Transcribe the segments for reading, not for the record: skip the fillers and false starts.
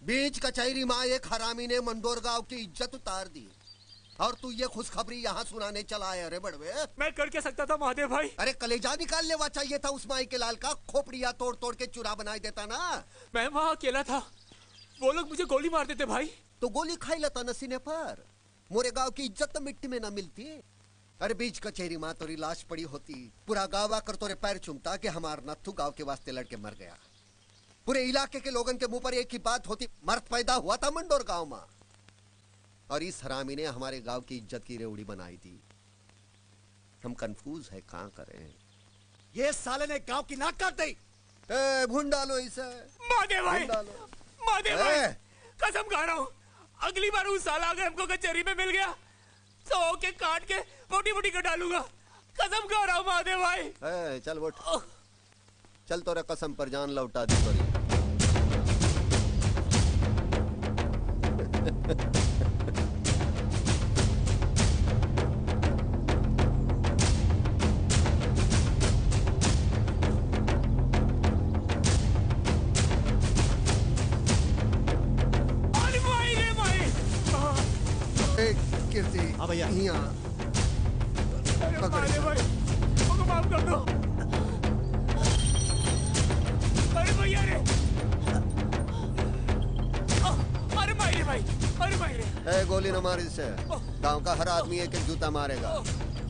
बीच कचहरी माँ एक हरामी ने मंडोर गांव की इज्जत उतार दी और तू ये खुशखबरी यहाँ सुनाने चला है। अरे बड़वे, मैं कर क्या सकता था महादेव भाई? अरे कलेजा निकाल लेवा चाहिए था उस माई के लाल का, खोपड़िया तोड़ तोड़ के चूरा बना देता ना। मैं वहाँ अकेला था, वो लोग मुझे गोली मार देते भाई। तो गोली खाई लेता नसीने पर, मोरे गांव की इज्जत तो मिट्टी में ना मिलती। अरे बीच कचहरी माँ तोरी लाश पड़ी होती, पूरा गाँव आकर तोरे पैर चूमता कि हमार नत्थू गाँव के वास्ते लड़के मर गया। पूरे इलाके के लोगों के मुंह पर एक ही बात होती, मर्द पैदा हुआ था मंडोर गांव में। और इस हरामी ने हमारे गांव की इज्जत की रेवड़ी बनाई थी। हम कंफ्यूज है, कहां करें। ये साले ने गांव की नाक काट दी। भून डालो इसे। महादेव भाई, महादेव भाई, कसम खा रहा हूँ, अगली बार उस साला अगर हमको कचहरी में मिल गया तो के काट के मोटी मोटी कर डालूंगा। कसम खा रहा हूँ महादेव भाई। चल उठ, चल तोरे कसम पर जान लौटा दी तोरी। हाँ भैया, महादेव भाई, मुझको माफ कर दो। अरे भैया रे, अरे मायरे भाई, अरे मायरे। गोली न मार इसे, गांव का हर आदमी एक एक जूता मारेगा।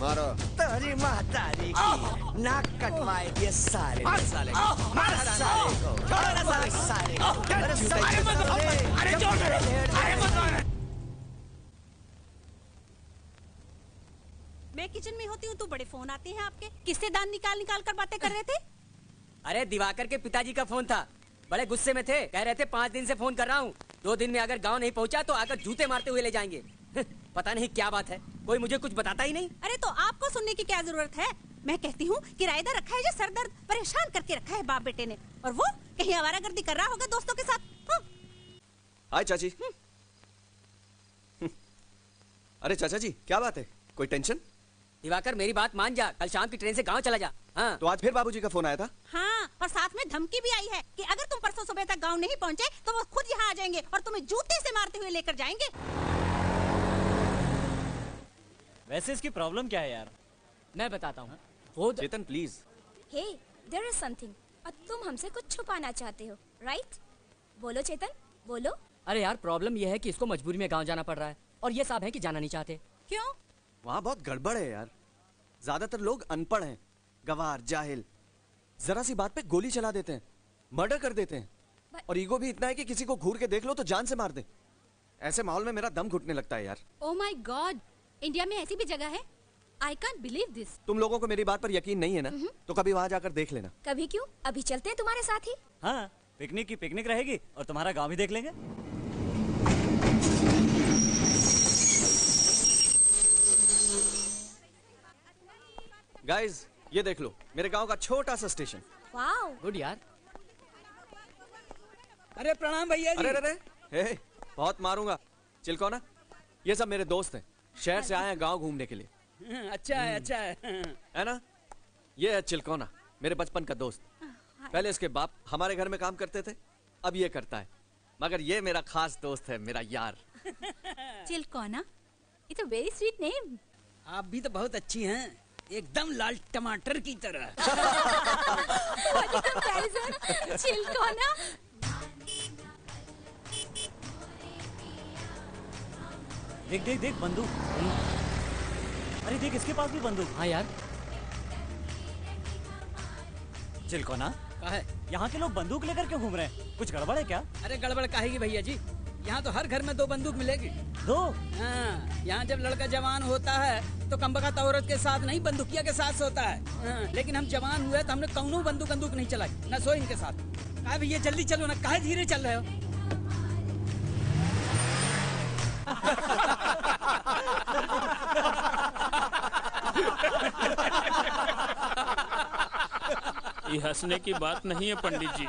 मारो। तेरी महतारी की नाक कटवाए ये सारे साले को। मार साले को, छोड़ साले को। अरे छोड़ दे, अरे मत मार। मैं किचन में होती हूँ तो बड़े फोन आते हैं आपके, किससे दान निकाल निकाल कर बातें कर रहे थे? अरे दिवाकर के पिताजी का फोन था, बड़े गुस्से में थे, कह रहे थे 5 दिन से फोन कर रहा हूँ, 2 दिन में अगर गांव नहीं पहुँचा तो आकर जूते मारते हुए ले जाएंगे। पता नहीं क्या बात है, कोई मुझे कुछ बताता ही नहीं। अरे तो आपको सुनने की क्या जरूरत है? मैं कहती हूँ किराएदार रखा है जो सरदर्द परेशान करके रखा है बाप बेटे ने, और वो कहीं आवारागर्दी कर रहा होगा दोस्तों के साथ। हाय चाची। अरे चाचा जी, क्या बात है, कोई टेंशन? दिवाकर मेरी बात मान जा, कल शाम की ट्रेन से गांव चला जा। हाँ। तो आज फिर बाबूजी का फोन आया था? हाँ, और साथ में धमकी भी आई है कि अगर तुम परसों सुबह तक गांव नहीं पहुंचे तो वो खुद यहाँ आ जाएंगे और तुम्हें जूते से मारते हुए लेकर जाएंगे। वैसे इसकी प्रॉब्लम क्या है यार? मैं बताता हूँ। वो Chetan please. Hey, there is something, और तुम हमसे कुछ छुपाना चाहते हो, राइट? बोलो चेतन, बोलो। अरे यार, प्रॉब्लम ये है कि इसको मजबूरी में गाँव जाना पड़ रहा है और ये साहब है कि जाना नहीं चाहते। क्यों? वहाँ बहुत गड़बड़ है यार, ज्यादातर लोग अनपढ़ हैं, गवार, जाहिल, जरा सी बात पे गोली चला देते हैं, मर्डर कर देते हैं, और ईगो भी इतना है कि किसी को घूर के देख लो तो जान से मार दे। ऐसे माहौल में मेरा दम घुटने लगता है यार। ओह माय गॉड, इंडिया में ऐसी भी जगह है? I can't believe this. तुम लोगों को मेरी बात पर यकीन नहीं है ना, तो कभी वहाँ जाकर देख लेना। कभी क्यों, अभी चलते हैं तुम्हारे साथ ही। हाँ, पिकनिक की पिकनिक रहेगी और तुम्हारा गाँव भी देख लेंगे। गाइस, ये देख लो, मेरे गांव का छोटा सा स्टेशन। वाओ, गुड यार। अरे प्रणाम भैया जी। अरे हे, बहुत मारूंगा। चिलकोना, ये सब मेरे दोस्त हैं, शहर से आए हैं गांव घूमने के लिए। अच्छा है, अच्छा है ना? ये है चिलकोना, मेरे बचपन का दोस्त। पहले इसके बाप हमारे घर में काम करते थे, अब ये करता है, मगर ये मेरा खास दोस्त है, मेरा यार। चिलकोना, it's a very sweet name. आप भी तो बहुत अच्छी हैं, एकदम लाल टमाटर की तरह। चिलकोना। देख देख देख, बंदूक। अरे देख, इसके पास भी बंदूक। हाँ यार। चिलकोना, क्या है? यहाँ के लोग बंदूक लेकर क्यों घूम रहे हैं? कुछ गड़बड़ है क्या? अरे गड़बड़ काहेगी भैया जी, यहाँ तो हर घर में 2 बंदूक मिलेगी। 2? हाँ, यहाँ जब लड़का जवान होता है तो कमबख्त औरत के साथ नहीं, बंदूकिया के साथ सोता है। हाँ, लेकिन हम जवान हुए तो हमने कौनो बंदूक नहीं चलाई, न सोए इनके साथ। कहा भैया जल्दी चलो ना, काहे धीरे चल रहे हो? ये हंसने की बात नहीं है पंडित जी।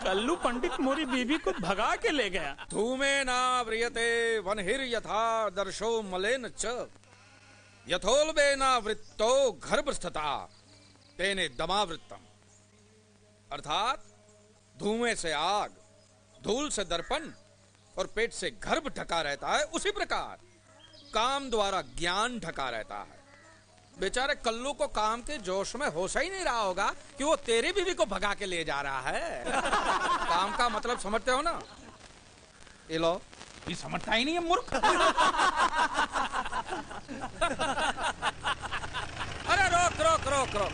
कल्लू पंडित मोरी बीबी को भगा के ले गया। धूमे ना व्रियते वनहिर यथा दर्शो मलेन च यथोल्बे ना वृत्तो गर्भस्थता तेने दमावृत्तम। अर्थात धुएं से आग, धूल से दर्पण और पेट से गर्भ ढका रहता है, उसी प्रकार काम द्वारा ज्ञान ढका रहता है। बेचारे कल्लू को काम के जोश में होश ही नहीं रहा होगा कि वो तेरी बीवी को भगा के ले जा रहा है। काम का मतलब समझते हो ना? ये लो, ये समझता ही नहीं है मूर्ख। अरे रोक रोक रोक रोक,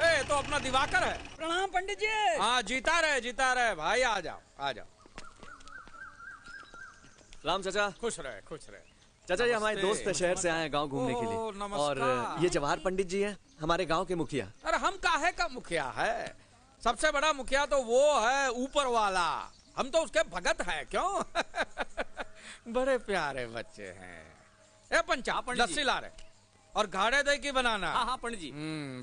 ए तो अपना दिवाकर है। प्रणाम पंडित जी। हाँ जीता रहे भाई, आ जाओ आ जाओ। राम चाचा। खुश रहे खुश रहे। चाचा ये हमारे दोस्त है, शहर से आए हैं गांव घूमने के लिए। और ये जवाहर पंडित जी हैं, हमारे गांव के मुखिया। अरे हम काहे का मुखिया है? सबसे बड़ा मुखिया तो वो है ऊपर वाला, हम तो उसके भगत हैं। क्यों? बड़े प्यारे बच्चे हैं। ए पंचा, लस्सी ला रहे और घाड़े दही की बनाना। हाँ हाँ पंडित जी।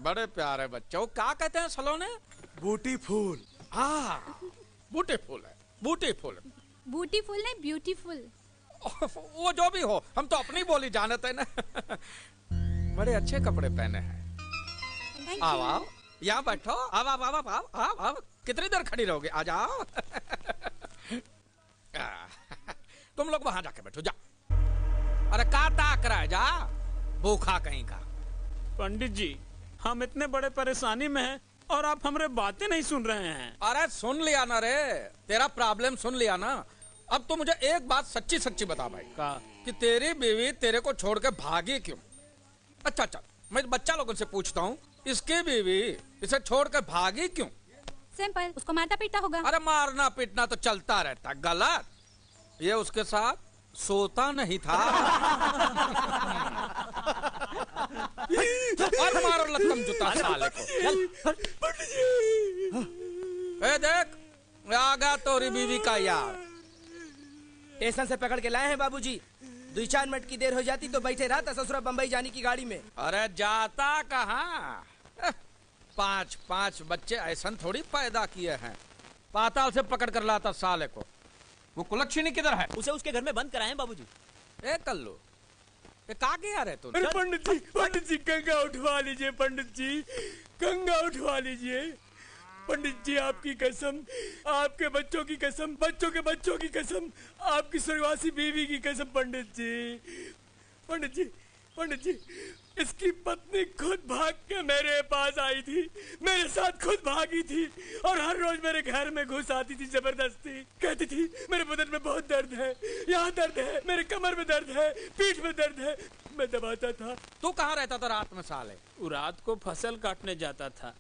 बड़े प्यारे बच्चे। वो क्या कहते हैं सलोने? बूटी फूल। हाँ बूटी फूल है, बूटी फूल। बूटी फुल नहीं, ब्यूटीफुल। वो जो भी हो, हम तो अपनी बोली जानते हैं ना। बड़े अच्छे कपड़े पहने हैं। आओ आओ, यहाँ बैठो। आओ आओ आओ आओ आओ आओ। कितनी देर खड़ी रहोगे? आ जाओ। तुम लोग वहां जाके बैठो, जा। अरे का ताक रहा है, जा भूखा कहीं का। पंडित जी हम इतने बड़े परेशानी में हैं और आप हमारे बातें नहीं सुन रहे हैं। अरे सुन लिया ना रे, तेरा प्रॉब्लम सुन लिया ना। अब तो मुझे एक बात सच्ची सच्ची बता भाई, कि तेरी बीवी तेरे को छोड़ के भागी क्यों? अच्छा, मैं बच्चा लोगों से पूछता हूँ, इसकी बीवी इसे छोड़ के भागी क्यों? सिंपल, उसको मारना पीटा होगा। अरे मारना पीटना तो चलता रहता, गलत। ये उसके साथ सोता नहीं था। और मारो लत्तम जूता साले को। ए देख, आ गया तोरी बीवी का यार। स्टेशन से पकड़ के लाए हैं बाबूजी। 2-4 मिनट की देर हो जाती तो बैठे रहा था ससुरा बम्बई जाने की गाड़ी में। अरे जाता कहाँ? 5 बच्चे ऐसा थोड़ी पैदा किए हैं। पाताल से पकड़ कर लाता साले को। वो कुलक्षणी किधर है? उसे उसके घर में बंद कराए बाबूजी। ए कल्लू, ये कहाँ गया रे तू? अरे पंडित जी गंगा उठवा लीजिए। पंडित जी गंगा उठवा लीजिए। पंडित जी आपकी कसम, आपके बच्चों की कसम, बच्चों के बच्चों की कसम, आपकी स्वर्गवासी बीवी की कसम। पंडित जी इसकी पत्नी खुद भाग के मेरे पास आई थी, मेरे साथ खुद भागी थी और हर रोज मेरे घर में घुस आती थी जबरदस्ती। कहती थी मेरे बदन में बहुत दर्द है, यहाँ दर्द है, मेरे कमर में दर्द है, पीठ में दर्द है। मैं दबाता था। तू कहाँ रहता था रात में साले? रात को फसल काटने जाता था।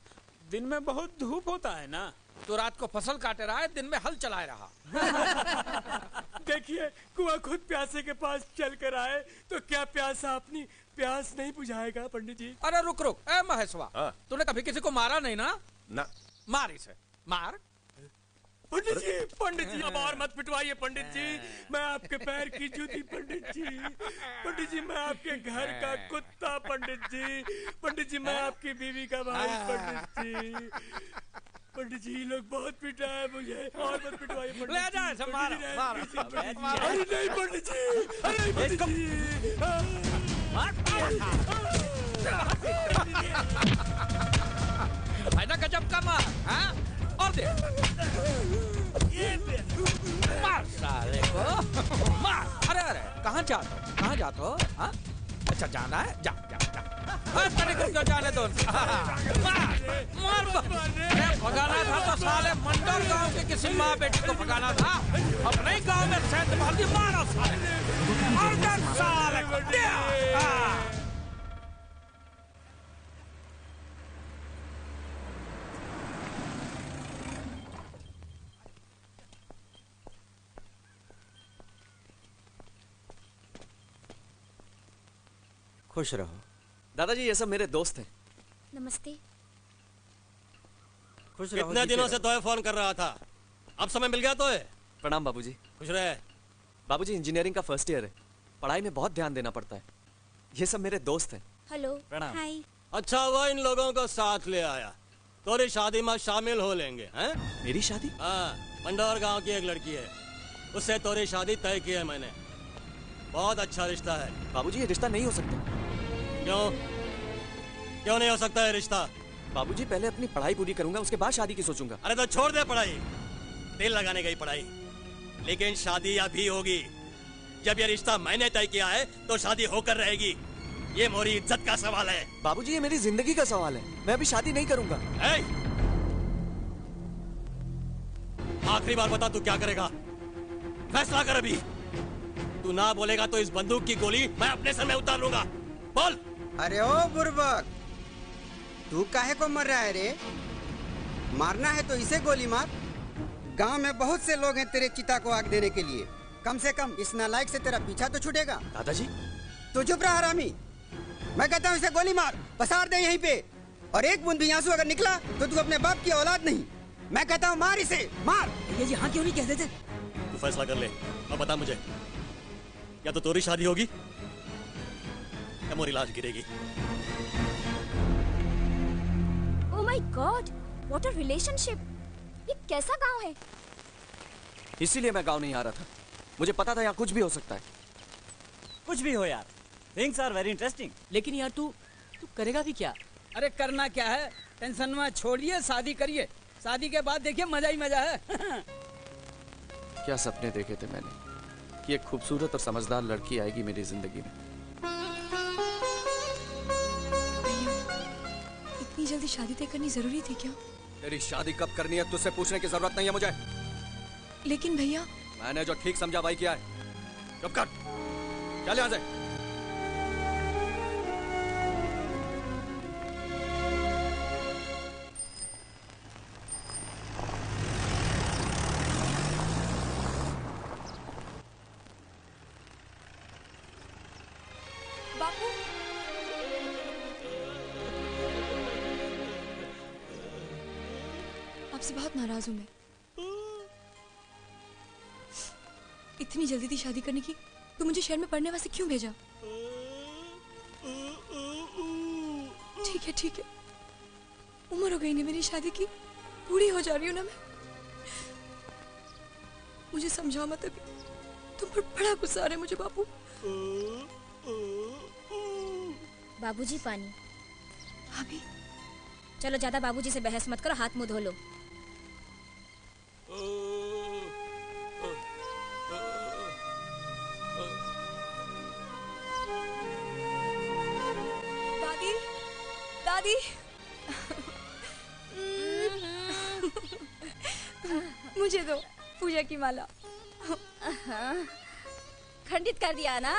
दिन में बहुत धूप होता है ना। तो रात को फसल काटे रहा है, दिन में हल चलाए रहा। देखिए कुआं खुद प्यासे के पास चल कर आए तो क्या प्यासा अपनी प्यास नहीं बुझाएगा? पंडित जी। अरे रुक, ए महेशवा, तूने कभी किसी को मारा नहीं ना? ना। मार इसे, मार। पंडित जी अब और मत पिटवाइए। पंडित जी मैं आपके पैर की जूती। पंडित जी मैं आपके घर का कुत्ता। पंडित जी मैं आपकी बीवी का भाई। पंडित जी लोग बहुत पिटा है मुझे, और मत पिटवाइए। ले जा इसे, मार। अरे नहीं पंडित जी, अरे पंडित जी। है ना गजब का मार, हाँ? और दे, मार साले को, मार। अरे कहाँ जाते हो? हाँ? अच्छा जाना है, जा। तनिक क्यों जाने दो? मार। भगाना था तो साले मंडल गांव के किसी माँ बेटी को भगाना था। अपने ही गांव में सेंध मार दी। मारो साले, और साले को। खुश रहो। दादाजी ये सब मेरे दोस्त हैं। नमस्ते। खुश रहो। कितने दिनों से तोहे फोन कर रहा था, अब समय मिल गया तोहे। प्रणाम बाबूजी। खुश रहे। बाबूजी इंजीनियरिंग का फर्स्ट ईयर है, पढ़ाई में बहुत ध्यान देना पड़ता है। ये सब मेरे दोस्त हैं। हेलो। प्रणाम। हाय। अच्छा हुआ इन लोगों को साथ ले आया, तोरी शादी में शामिल हो लेंगे। हैं? मेरी शादी? हाँ, मंडौर गांव की एक लड़की है, उससे तोरी शादी तय की है मैंने। बहुत अच्छा रिश्ता है। बाबूजी ये रिश्ता नहीं हो सकता। क्यों नहीं हो सकता है रिश्ता? बाबूजी पहले अपनी पढ़ाई पूरी करूंगा, उसके बाद शादी की सोचूंगा। अरे तो छोड़ दे पढ़ाई, दिल लगाने गई पढ़ाई, लेकिन शादी अभी होगी। जब ये रिश्ता मैंने तय किया है तो शादी होकर रहेगी। ये मोरी इज्जत का सवाल है। बाबूजी, ये मेरी जिंदगी का सवाल है। मैं अभी शादी नहीं करूंगा। आखिरी बार बता, तू क्या करेगा? फैसला कर अभी। तू ना बोलेगा तो इस बंदूक की गोली मैं अपने सर में उतार लूंगा। बोल। अरे ओ बुर्बक, तू काहे को मर रहा है रे? मारना है तो इसे गोली मार। गांव में बहुत से लोग हैं तेरे चिता को आग देने के लिए। कम से कम इस नालायक से तेरा पीछा तो छूटेगा। दादाजी, तू चुप रहा हरामी। मैं कहता हूँ इसे गोली मार, पसार दे यहीं पे। और एक बूंद भी आंसू अगर निकला तो तू अपने बाप की औलाद नहीं। मैं कहता हूँ मार इसे, मार। ये यहाँ क्यों नहीं कह देते? तू फैसला कर ले और बता मुझे, या तो तेरी शादी होगी या मोरी लाश गिरेगी। Oh my God, what a relationship. ये कैसा गांव है? इसीलिए मैं गांव नहीं आ रहा था। मुझे पता था यहाँ कुछ भी हो सकता है। कुछ भी हो यार, थिंग्स आर वेरी इंटरेस्टिंग। लेकिन यार तू करेगा भी क्या? अरे करना क्या है, टेंशन में छोड़िए, शादी करिए। शादी के बाद देखिए मजा ही मजा है। क्या सपने देखे थे मैंने कि एक खूबसूरत और समझदार लड़की आएगी मेरी जिंदगी में। इतनी जल्दी शादी तय करनी जरूरी थी क्या? तेरी शादी कब करनी है तुझसे पूछने की जरूरत नहीं है मुझे। लेकिन भैया, मैंने जो ठीक समझा भाई किया है। चुप कर, चल यहाँ से। बापू, आपसे बहुत नाराज हूं मैं। इतनी जल्दी थी शादी करने की, तो मुझे शहर में पढ़ने वास्ते क्यों भेजा? ठीक है, उम्र हो गई ना मेरी शादी की, बूढ़ी हो जा रही हूँ ना मैं। मुझे समझाओ मत अभी, तुम पर बड़ा गुस्सा आ रहा है मुझे बापू। बाबूजी पानी। भाभी, चलो ज्यादा बाबूजी से बहस मत करो, हाथ मुंह धो लो। दादी, मुझे दो पूजा की माला। खंडित कर दिया ना,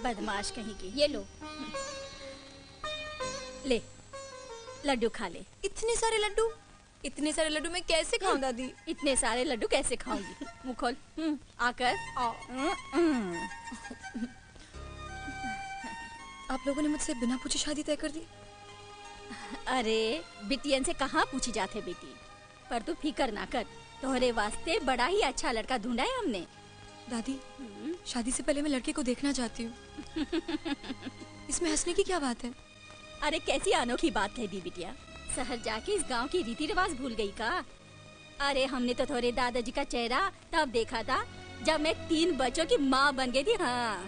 बदमाश कहीं की। ये लो, ले लड्डू खा ले। इतने सारे लड्डू मैं कैसे खाऊं दादी? इतने सारे लड्डू कैसे खाऊंगी? मुंह खोल, आकर आओ। आप लोगों ने मुझसे बिना पूछे शादी तय कर दी? अरे बिटियन से कहाँ पूछी जाते बेटी, पर तू फिकर ना कर, तोहरे वास्ते बड़ा ही अच्छा लड़का ढूंढा है हमने। दादी, शादी से पहले मैं लड़के को देखना चाहती हूँ। इसमें हंसने की क्या बात है? अरे कैसी अनोखी बात कह दी बिटिया, शहर जाके इस गांव की रीति रिवाज भूल गई का? अरे हमने तो थोड़े दादाजी का चेहरा तब देखा था जब मैं 3 बच्चों की माँ बन गई थी। हाँ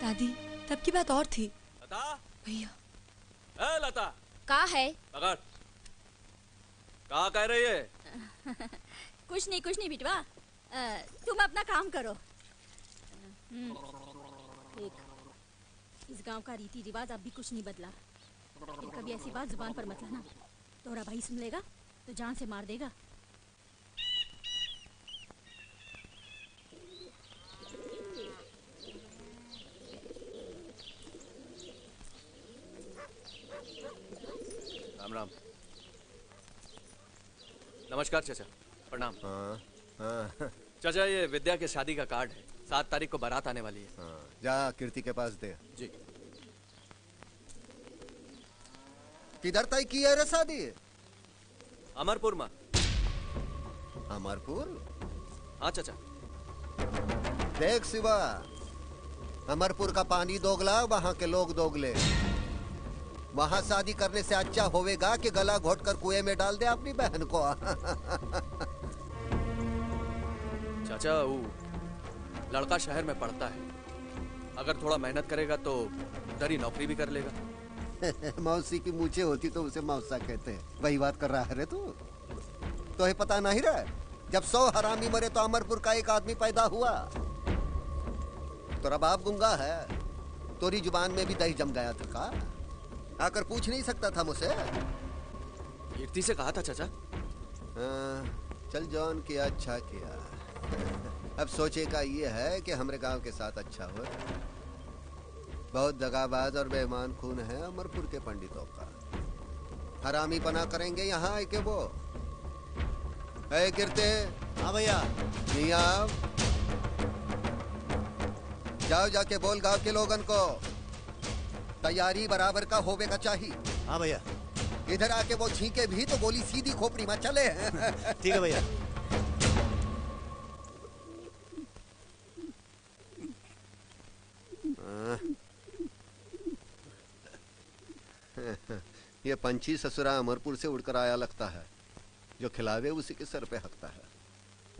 दादी, तब की बात और थी। लता, भैया। लता, का है? अगर क्या कह रही है? कुछ नहीं बिटवा, तुम अपना काम करो। देख, इस गांव का रीति रिवाज अब भी कुछ नहीं बदला। कभी ऐसी बात जुबान पर मत लाना, तोरा भाई सुन लेगा तो जान से मार देगा। राम राम। नमस्कार चाचा, प्रणाम। चाचा, ये विद्या के शादी का कार्ड है, 7 तारीख को बारात आने वाली है। जा कीर्ति के पास दे। जी। किधर तय की है रे शादी? अमरपुर में। अमरपुर? हाँ चाचा। देख शिवा, अमरपुर का पानी दोगला, वहाँ के लोग दोगले। वहाँ शादी करने से अच्छा होवेगा कि गला घोट कर कुएं में डाल दे अपनी बहन को। चाचा, वो लड़का शहर में पढ़ता है, अगर थोड़ा मेहनत करेगा तो उधर ही नौकरी भी कर लेगा। मौसी की मूछें होती तो उसे मौसा कहते हैं। वही बात कर रहा है रे तू? तो ये पता नहीं रहा, जब 100 हरामी मरे तो अमरपुर का एक आदमी पैदा हुआ। तेरा बाप गूंगा है, तोरी जुबान में भी दही जम गया था का? आकर पूछ नहीं सकता था मुझसे? कीर्ति से कहा था चाचा। चल जॉन किया अच्छा किया। अब सोचे का ये है कि हमारे गांव के साथ अच्छा हो। बहुत दगाबाज और बेईमान खून है अमरपुर के पंडितों का। हरामी पना करेंगे यहाँ आके वो। कीर्ति। हाँ भैया। नहीं आओ, जाओ जाके बोल गांव के लोगन को तैयारी बराबर का होवे का चाहिए। हाँ भैया। इधर आके वो छींके भी तो गोली सीधी खोपड़ी में चले। ठीक है भैया। ये पंछी ससुरा अमरपुर से उड़कर आया लगता है। जो खिलावे उसी के सर पे हकता है।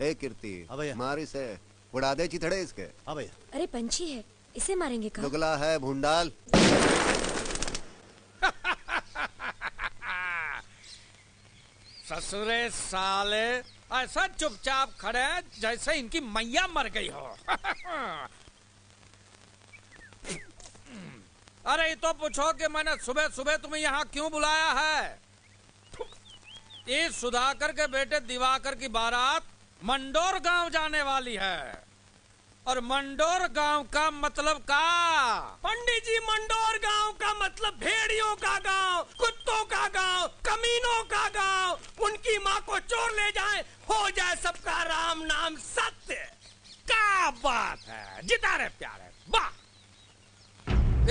ए कीर्ति, मार इसे, उड़ा दे चिथड़े इसके। हाँ भैया। अरे पंछी है, इसे मारेंगे का? दुगला है भूंडाल। ससुरे साले ऐसा चुपचाप खड़े जैसे इनकी मैया मर गई हो। अरे ये तो पूछो कि मैंने सुबह सुबह तुम्हें यहाँ क्यों बुलाया है? इस सुधाकर के बेटे दिवाकर की बारात मंडोर गांव जाने वाली है। और मंडोर गांव का मतलब का? पंडित जी, मंडोर गांव का मतलब भेड़ियों का गांव, कुत्तों का गांव, कमीनों का गांव। उनकी माँ को चोर ले जाए, हो जाए सबका राम नाम सत्य। क्या बात है, जिता रहे प्यारे, वाह।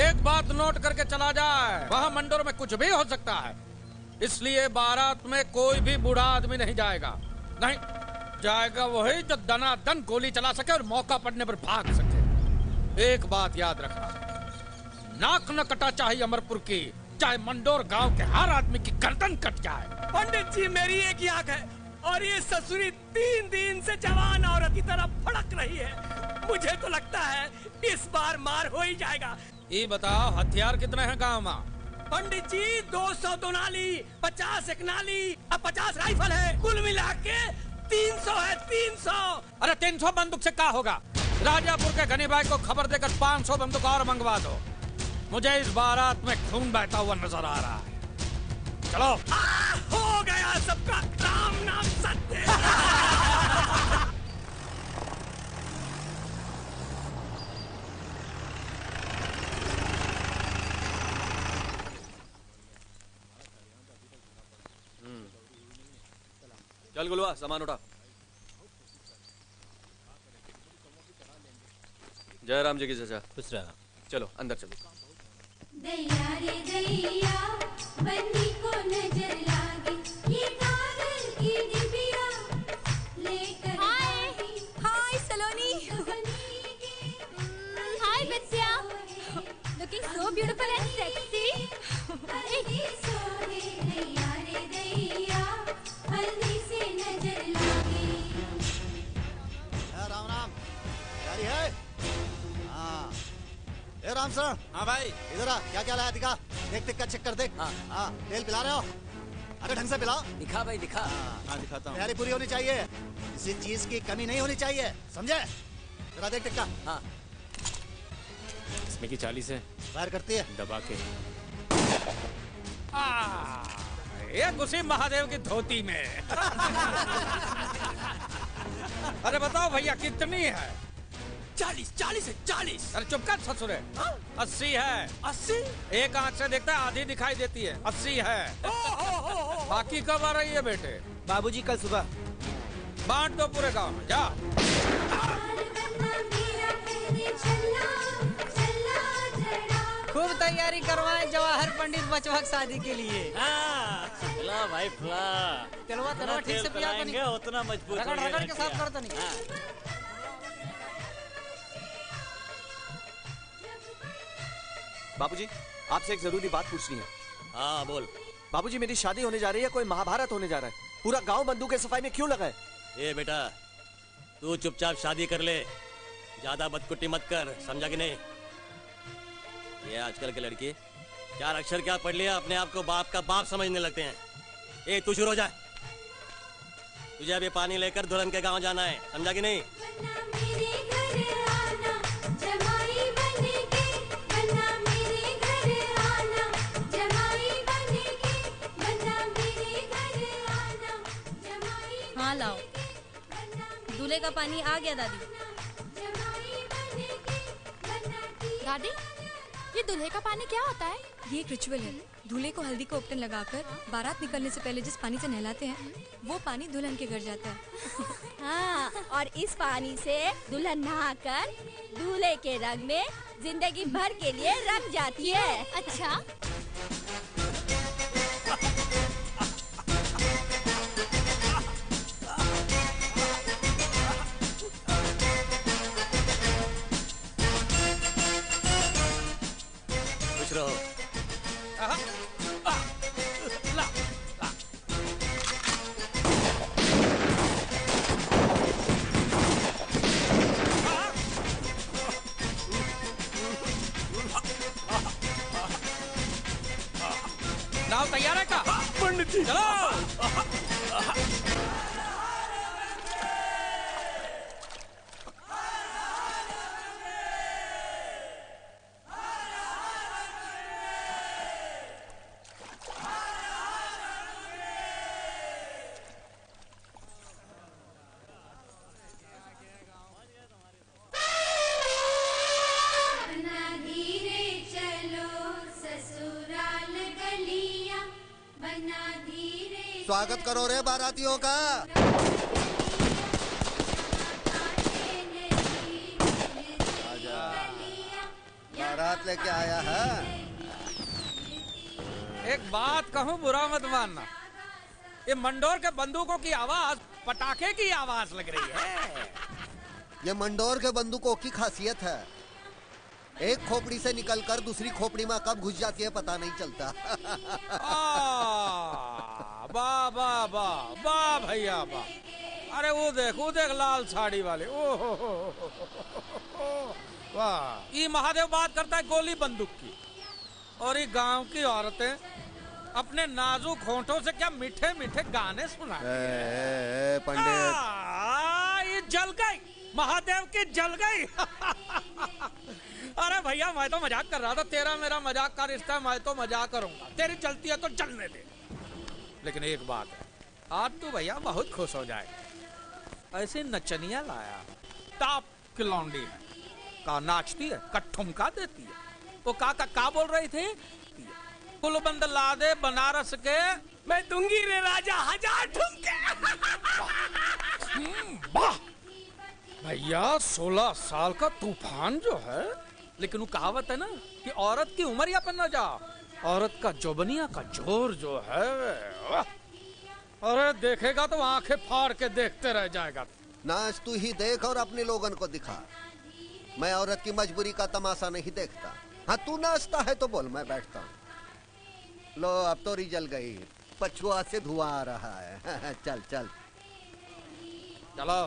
एक बात नोट करके चला जाए, वहाँ मंडोर में कुछ भी हो सकता है, इसलिए बारात में कोई भी बूढ़ा आदमी नहीं जाएगा। नहीं जाएगा वही जो दनादन गोली चला सके और मौका पड़ने पर भाग सके। एक बात याद रखना, नाक न कटा चाहिए अमरपुर की, चाहे मंडोर गांव के हर आदमी की गर्दन कट जाए। पंडित जी, मेरी एक आंख है और ये ससुरी 3 दिन से जवान औरत की तरह फड़क रही है। मुझे तो लगता है इस बार मार हो ही जाएगा। ये बताओ हथियार कितने हैं गांव में? पंडित जी 200 दोनाली, 50 एक नाली और 50 राइफल है। कुल मिला के 300 है, 300। अरे 300 बंदूक से क्या होगा? राजापुर के गनी भाई को खबर देकर 500 बंदूक और मंगवा दो। मुझे इस बारात में खून बहता हुआ नजर आ रहा है। चलो। हो गया सबका राम नाम सत्य। चल गुलवा, सामान उठा। जय राम जी की चचा। खुश रहा। चलो अंदर चलो। दैया रे दैया, बन्नी को नजर लागी, ये कागज की डिबिया लेकर। हाय सलोनी। हाय बच्चा। Looking so beautiful and sexy. दैया रे दैया, हल्दी से नजर लागी। राम राम। जारी है? हाँ। ए राम सर। हाँ भाई। इधर आ, क्या क्या लाया दिखा। देख देख का चेक कर देख। हाँ। तेल पिला रहे हो? अरे ढंग से पिलाओ। दिखा भाई दिखा। हाँ दिखाता हूँ। तैयारी पूरी होनी चाहिए, किसी चीज की कमी नहीं होनी चाहिए, समझे? जरा देख देख का। हाँ। इसमें की 40 है। फायर करती है। दबा के। ये घुसी महादेव की धोती में। अरे बताओ भैया कितनी है? 40 है, 40। अरे चुप कर ससुरे। 80 है। 80? एक आंख से देखता है, आधी दिखाई देती है। 80 है। बाकी कब आ रही है बेटे? बाबूजी कल सुबह। बांट दो पूरे गांव में, जा। खूब तैयारी करवाएं जवाहर पंडित बचवा शादी के लिए। फुला भाई फुला। तेलवा ठीक से पिया तो नहीं, उतना मजबूत रगड़ रगड़ के साफ कर तो नहीं। बाबूजी, आपसे एक जरूरी बात पूछनी है। हाँ बोल। बाबूजी, मेरी शादी होने जा रही है, कोई महाभारत होने जा रहा है। पूरा गांव बंदूक सफाई में क्यों लगा है? ये बेटा, तू चुपचाप शादी कर ले, ज्यादा बदकुट्टी मत कर, समझा कि नहीं? ये आजकल के लड़की 4 अक्षर क्या पढ़ लिया, अपने आप को बाप का बाप समझने लगते हैं। ए तू शुरू हो जा। तुझे अभी पानी लेकर दुल्हन के गांव जाना है, समझा कि नहीं? मेरे घर आना जमाई बनेगे, वरना मेरे घर आना जमाई बनेगे, वरना मेरे घर आना जमाई। हाँ लाओ, दूल्हे का पानी आ गया दादी। दादी, ये दूल्हे का पानी क्या होता है? ये एक रिचुअल है। दूल्हे को हल्दी का उपटन लगाकर बारात निकलने से पहले जिस पानी से नहलाते हैं, वो पानी दुल्हन के घर जाता है। हाँ, और इस पानी से दुल्हन नहाकर दूल्हे के रंग में जिंदगी भर के लिए रंग जाती है। अच्छा, खुश रहो। नाव तैयार है का? पंडित जी चलो। बना धीरे चलो ससुराल गलियां, बना धीरे। स्वागत करो रे बारातियों का। बारात लेके आया है। एक बात कहूँ, बुरा मत मानना, ये मंडोर के बंदूकों की आवाज पटाखे की आवाज लग रही है। ये मंडोर के बंदूकों की खासियत है, एक खोपड़ी से निकलकर दूसरी खोपड़ी में कब घुस जाती है पता नहीं चलता। वाह वाह वाह वाह भैया वाह। अरे वो देख लाल साड़ी वाले। ओहो वाह। ये महादेव बात करता है गोली बंदूक की, और ये गांव की औरतें अपने नाजुक होंठों से क्या मीठे मीठे गाने सुनाती हैं। पंडित, ये जल गई, महादेव की जल गई। अरे भैया मैं तो मजाक कर रहा था, तेरा मेरा मजाक का रिश्ता, मैं तो मजाक करूंगा, तेरी चलती है तो चलने दे। लेकिन एक बात है, आज तू भैया बहुत खुश हो जाए। ऐसे नचनिया लाया, टॉप की लौंडी है, का नाचती है, का ठुमका देती है। वो का बोल रही थी? कुलबंद ला दे बनारस के, मैं दूंगी रे राजा 1000 ठुमके। वाह भैया, 16 साल का तूफान जो है। लेकिन वो कहावत है ना कि औरत की उम्र या पर न जा, औरत का जोबनिया का जोर जो है, अरे देखेगा तो आंखें फाड़ के देखते रह जाएगा। नाच तू ही देख और अपने लोगन को दिखा। मैं औरत की मजबूरी का तमाशा नहीं देखता। हाँ, तू नाचता है तो बोल, मैं बैठता हूँ। लो अब तोरी जल गई, पछुआ से धुआं आ रहा है। चल चल चलो।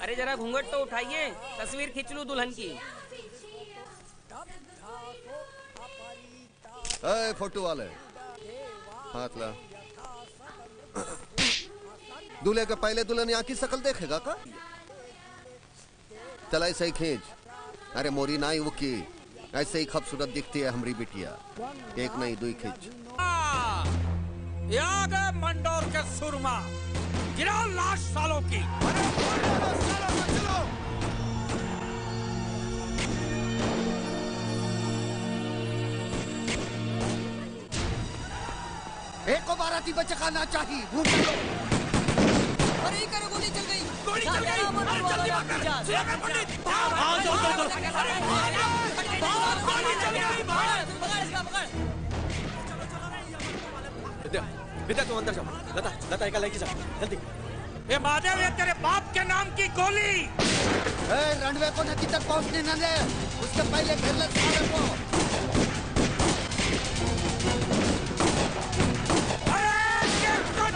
अरे जरा घूंघट तो उठाइए, तस्वीर खींच लूं दुल्हन की। फोटो वाले हाथ ला। दूल्हे के पहले दुल्हन यहाँ की शक्ल देखेगा का? चल ऐसे ही खींच। अरे मोरी नाई वो की, ऐसे ही खूबसूरत दिखती है हमारी बिटिया। एक नहीं दुई खींच। गए मंडोर के सुरमा, गिराओ लाश सालों की। एक को बाराती बच्चे खाना चाहिए। अरे ये करो, गोली चल गई। गोली चल गई। अरे जल्दी भाग। सुना पंडित, भाग। गोली चल गई, भाग। पकड़ इसका, पकड़। विद्या तुम अंदर जाओ। लता लता एक लेके जाओ जल्दी। ये महादेव, ये तेरे बाप के नाम की गोली। रनवे को नदी तक पहुंचने न दे, उसके पहले घेर ले सारे को।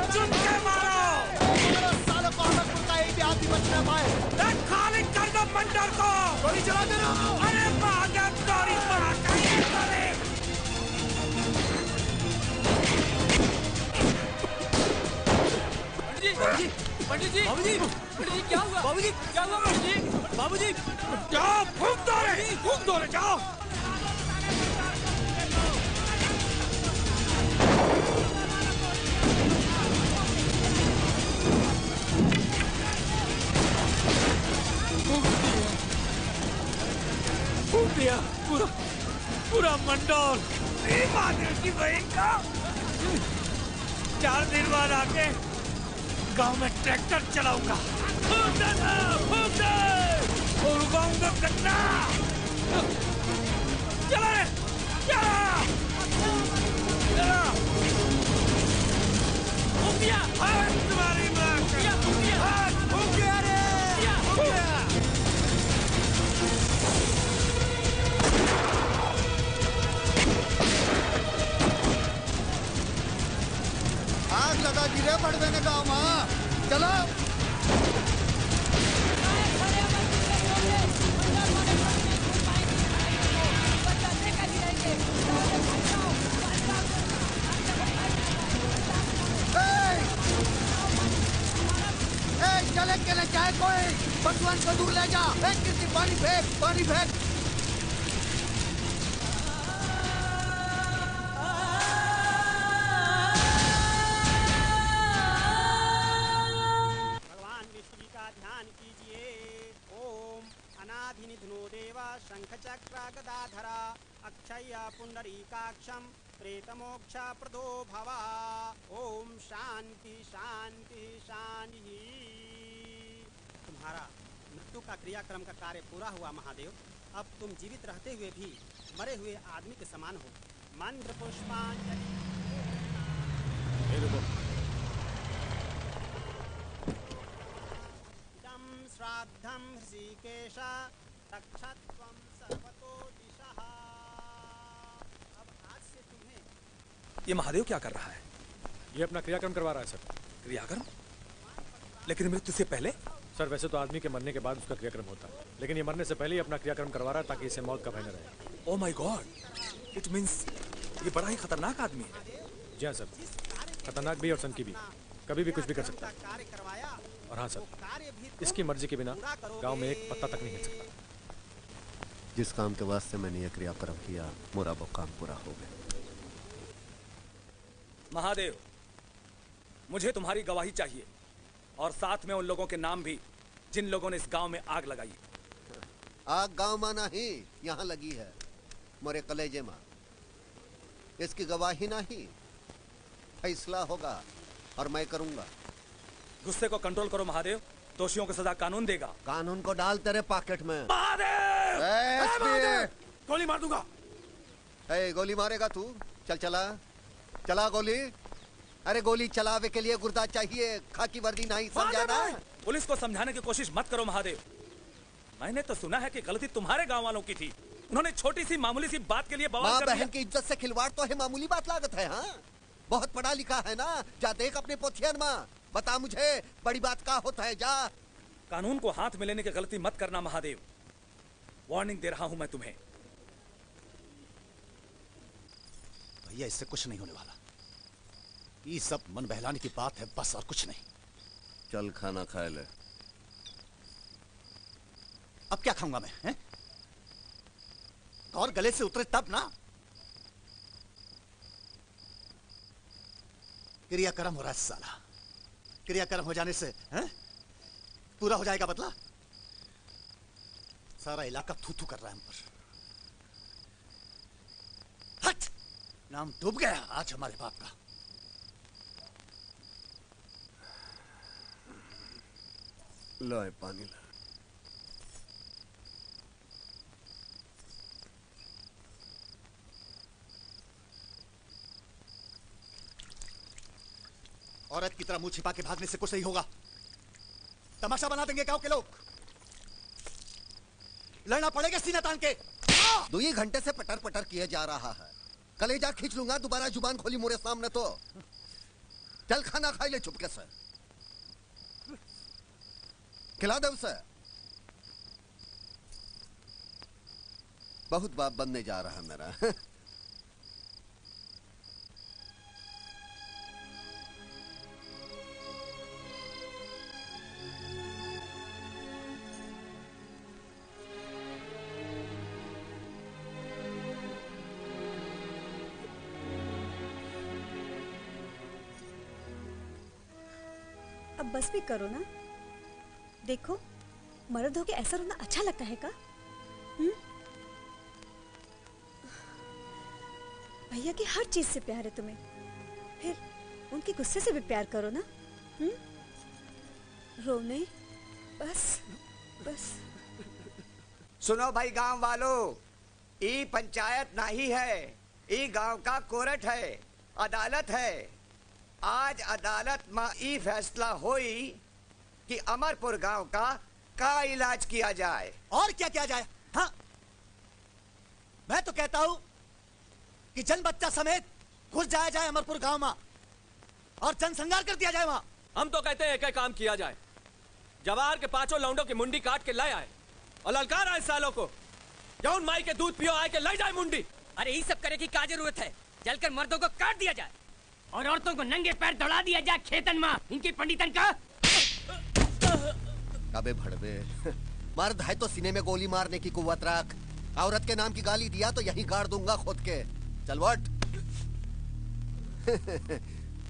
चुन के मारो। सालों को मंडर को गोली चला दे रहा हूं। अरे भागा गोली मारा पंडित जी पंडित जी क्या हुआ? बाबूजी क्या हुआ पंडित जी? बाबूजी जाओ फूंक दो रे जाओ। फूंक दिया पूरा मंडोर। महादेव की बहन का 4 दिन बाद आके गांव में ट्रैक्टर चलाऊंगा। फूंक दे और उगाऊंगा गन्ना। चला रे चला फूंक दिया। तुम्हारी माँ फूंक दिया रे फूंक दिया। आग लगा दी रे बड़वे ने गाँव में। चलो चले के न जाए कोई बसवन को दूर ले जा। किसी पानी फेंक। शंखचक्रगदाधरा अक्षय पुंडरीकाक्षं प्रेतमोक्ष प्रदो भवा। ओम शांति शांति शांति। तुम्हारा मृत्यु का क्रियाक्रम का कार्य पूरा हुआ महादेव। अब तुम जीवित रहते हुए भी मरे हुए आदमी के समान हो। मंत्र पुष्पांजलि। इदं श्राद्धं ऋषिकेश तक्षत्वं सर्वतो दिशः। अब आज से तुम्हें ये महादेव क्या कर रहा है? ये अपना क्रियाक्रम करवा रहा है सर। क्रियाक्रम? लेकिन मृत्यु से पहले? सर वैसे तो आदमी के मरने के बाद उसका क्रियाक्रम होता है, लेकिन ये मरने से पहले ही अपना क्रियाक्रम करवा रहा है ताकि इसे मौत का भय न रहे। Oh my God, it means ये बड़ा ही खतरनाक आदमी है। जी हाँ सर, खतरनाक भी और सनकी भी, कभी भी कुछ भी कर सकता है। और हाँ सर, इसकी मर्जी के बिना गांव में एक पत्ता तक नहीं हिल सकता। जिस काम के वास्ते मैंने ये क्रियाक्रम किया, मेरा वो काम पूरा हो गया। महादेव, मुझे तुम्हारी गवाही चाहिए और साथ में उन लोगों के नाम भी जिन लोगों ने इस गांव में आग लगाई। आग गांव में नहीं, यहाँ लगी है मोरे कलेजे में। इसकी गवाही नहीं, फैसला होगा और मैं करूंगा। गुस्से को कंट्रोल करो महादेव, दोषियों को सजा कानून देगा। कानून को डाल तेरे पॉकेट में। महादेव! गोली मार दूंगा। गोली मारेगा तू? चला गोली। अरे गोली चलावे के लिए गुर्दा चाहिए, खाकी वर्दी नहीं, समझाना? पुलिस को समझाने की कोशिश मत करो महादेव। मैंने तो सुना है कि गलती तुम्हारे गांव वालों की थी। उन्होंने छोटी सी मामूली सी बात के लिए बवाल कर दिया। बहन की इज्जत से खिलवाड़ तो है मामूली बात लागत है। हाँ, बहुत पढ़ा लिखा है ना, जा देख अपने पोथियन में, बता मुझे बड़ी बात का होता है। जा। कानून को हाथ में लेने की गलती मत करना महादेव, वार्निंग दे रहा हूं मैं तुम्हें। भैया इससे कुछ नहीं होने वाला, ये सब मन बहलाने की बात है बस, और कुछ नहीं। चल खाना खा ले। अब क्या खाऊंगा मैं, हैं? और गले से उतरे तब ना। क्रियाक्रम हो रहा है साला, क्रियाक्रम हो जाने से हैं? पूरा हो जाएगा बदला। सारा इलाका थू थू कर रहा है हम पर। हट, नाम डूब गया आज हमारे बाप का। लो पानी ला। औरत की तरह मुंह छिपा के भागने से कुछ नहीं होगा, तमाशा बना देंगे गांव के लोग। लड़ना पड़ेगा सीना तान के। 2 घंटे से पटर पटर किए जा रहा है, कलेजा खींच लूंगा दोबारा जुबान खोली मोरे सामने तो। चल खाना खाई ले चुपके से, खिला दे उसे। बहुत बाप बनने जा रहा मेरा। अब बस भी करो ना। देखो, मर्द होके ऐसा रोना अच्छा लगता है का? भैया की हर चीज से प्यार है तुम्हें, फिर उनके गुस्से से भी प्यार करो ना। रोने बस बस। सुनो भाई गांव वालों, ई पंचायत नहीं है, ई गांव का कोर्ट है, अदालत है। आज अदालत में ई फैसला होई कि अमरपुर गांव का इलाज किया जाए। और क्या किया जाए? हाँ, मैं तो कहता हूं कि जन बच्चा समेत घुस जाया जाए अमरपुर गांव में और जनसंहार कर दिया जाए वहां। हम तो कहते हैं एक काम किया जाए, जवाहर के 5 लौंडों की मुंडी काट के ले आए और ललकार आए सालों को, जौन माई के दूध पियो आए के ले जाए मुंडी। अरे ये सब करे की क्या जरूरत है? जलकर मर्दों को काट दिया जाए और औरतों को नंगे पैर दौड़ा दिया जाए खेतन में, इनकी पंडितन का। अबे भड़वे, मर्द है तो सीने में गोली मारने की कुव्वत रख। औरत के नाम की गाली दिया तो यहीं गाड़ दूंगा खुद के। चल वट।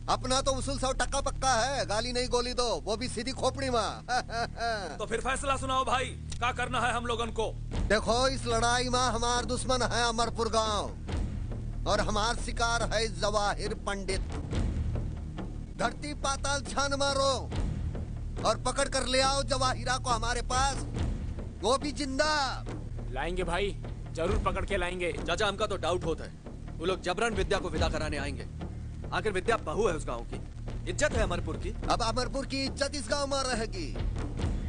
अपना तो उसूल 100% पक्का है, गाली नहीं गोली दो, वो भी सीधी खोपड़ी में। तो फिर फैसला सुनाओ भाई, क्या करना है हम लोगन को? देखो, इस लड़ाई में हमार दुश्मन है अमरपुर गांव और हमार शिकार है जवाहिर पंडित। धरती पाताल छान मारो और पकड़ कर ले आओ जवाहिरा को हमारे पास, वो भी जिंदा। लाएंगे भाई, जरूर पकड़ के लाएंगे। चाचा, हमका तो डाउट होता है वो लोग जबरन विद्या को विदा कराने आएंगे। आखिर विद्या बहू है उस गांव की, इज्जत है अमरपुर की। अब अमरपुर की इज्जत इस गांव में रहेगी,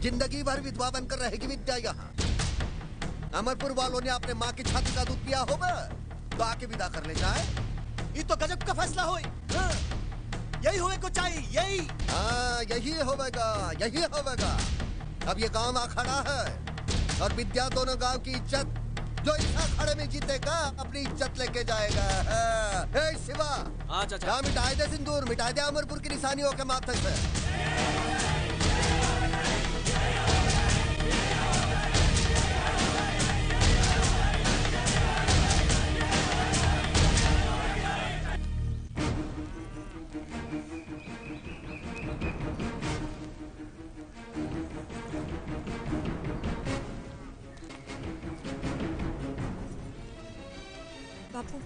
जिंदगी भर विधवा बनकर रहेगी विद्या यहाँ। अमरपुर वालों ने अपने माँ की छाती का दूध पिया होगा तो आके विदा कर ले जाए। ये तो गजब का फैसला हो, यही होने को चाहिए, यही। हाँ, यही होगा, यही होगा। अब ये गांव आ खड़ा है और विद्या दोनों गांव की इज्जत, जो इस अखाड़े में जीतेगा अपनी इज्जत लेके जाएगा। हे शिवा, हाँ चाचा, मिटाए दे सिंदूर, मिटाए दे अमरपुर की निशानियों के माथे से। बापू,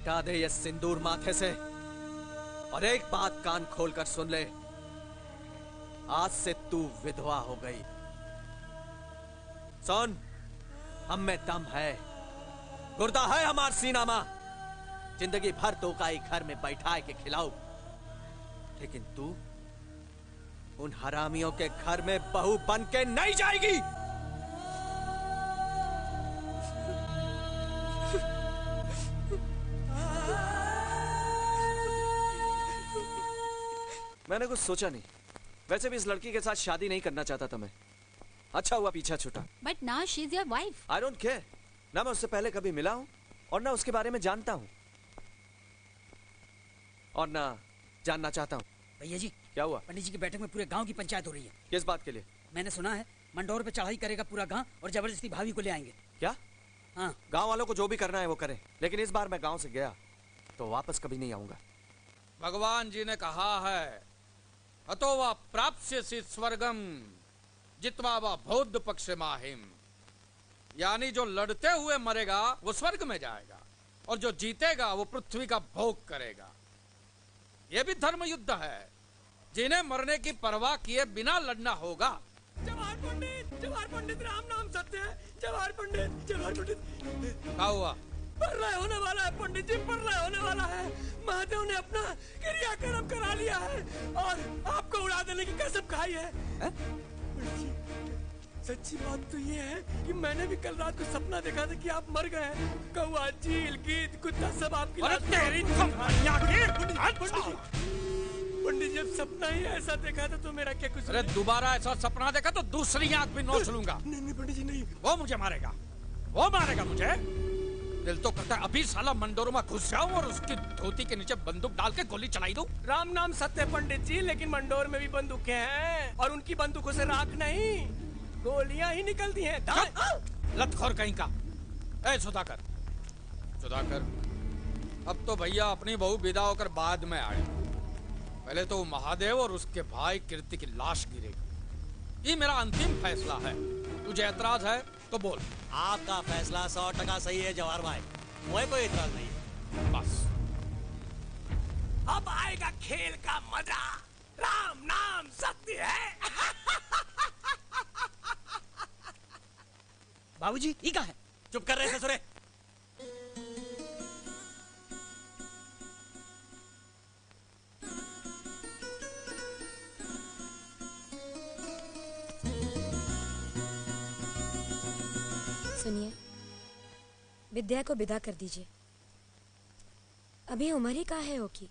हटा दे ये सिंदूर माथे से और एक बात कान खोलकर सुन ले, आज से तू विधवा हो गई। सुन, हम में दम है, गुर्दा है हमार सीना में, जिंदगी भर तो का घर में बैठाए के खिलाऊ, लेकिन तू उन हरामियों के घर में बहू बन के नहीं जाएगी। मैंने कुछ सोचा नहीं, वैसे भी इस लड़की के साथ शादी नहीं करना चाहता था मैं। अच्छा हुआ पीछा छूटा। But now she is your wife. I don't care, ना मैं उससे पहले कभी मिला हूं और ना उसके बारे में जानता हूं और ना जानना चाहता हूं। भैया जी, क्या हुआ? पंडित जी की बैठक में पूरे गांव की पंचायत हो रही है। किस बात के लिए? मैंने सुना है मंडोर पे चढ़ाई करेगा पूरा गांव और जबरदस्ती भाभी को ले आएंगे। क्या? हाँ। गांव वालों को जो भी करना है वो करें, लेकिन इस बार मैं गांव से गया तो वापस कभी नहीं आऊंगा। भगवान जी ने कहा है, अतो वा प्राप्स्यसि स्वर्गम जित्वा वा बौद्ध पक्ष माहिम, यानी जो लड़ते हुए मरेगा वो स्वर्ग में जाएगा और जो जीतेगा वो पृथ्वी का भोग करेगा। ये भी धर्म युद्ध है, जिन्हें मरने की परवाह किए बिना लड़ना होगा। जवाहर पंडित राम नाम सत्य है। जवाहर पंडित क्या हुआ? प्रलय होने वाला है पंडित जी, प्रलय होने वाला है। महादेव ने अपना क्रियाक्रम करा लिया है और आपको उड़ा देने की कसम खाई है। सच्ची बात तो ये है कि मैंने भी कल रात को सपना देखा था कि आप मर गए हैं। कौवा, चील, गीद, कुत्ता सब आपकी पंडित जी, जब सपना ही ऐसा देखा था तो मेरा क्या कुछ। अरे दोबारा ऐसा सपना देखा तो दूसरी आंख भी नोच लूंगा। नहीं पंडित जी नहीं। वो मुझे मारेगा, वो मारेगा मुझे। दिल तो करता है अभी साला मंडोर में घुस जाऊं और उसकी धोती के नीचे बंदूक डाल के गोली चलाई दूं। राम नाम सत्य पंडित जी, लेकिन मंडोर में भी बंदूकें हैं और उनकी बंदूकों से राख नहीं, गोलियां ही निकलती हैं। लतखोर कहीं का। ए सुधाकर, सुधाकर, अब तो भैया अपनी बहू विदा होकर बाद में आए। पहले तो महादेव और उसके भाई कीर्ति की लाश गिरेगी। ये मेरा अंतिम फैसला है। तुझे एतराज है तो बोल। आपका फैसला 100% सही है जवाहर भाई, मुझे कोई एतराज नहीं है। बस अब आएगा खेल का मजा। राम नाम सत्य है। बाबूजी ये कहाँ है? चुप कर रहे ससुरे। सुनिए, विद्या को विदा कर दीजिए। अभी उम्र ही कहाँ है ओकी,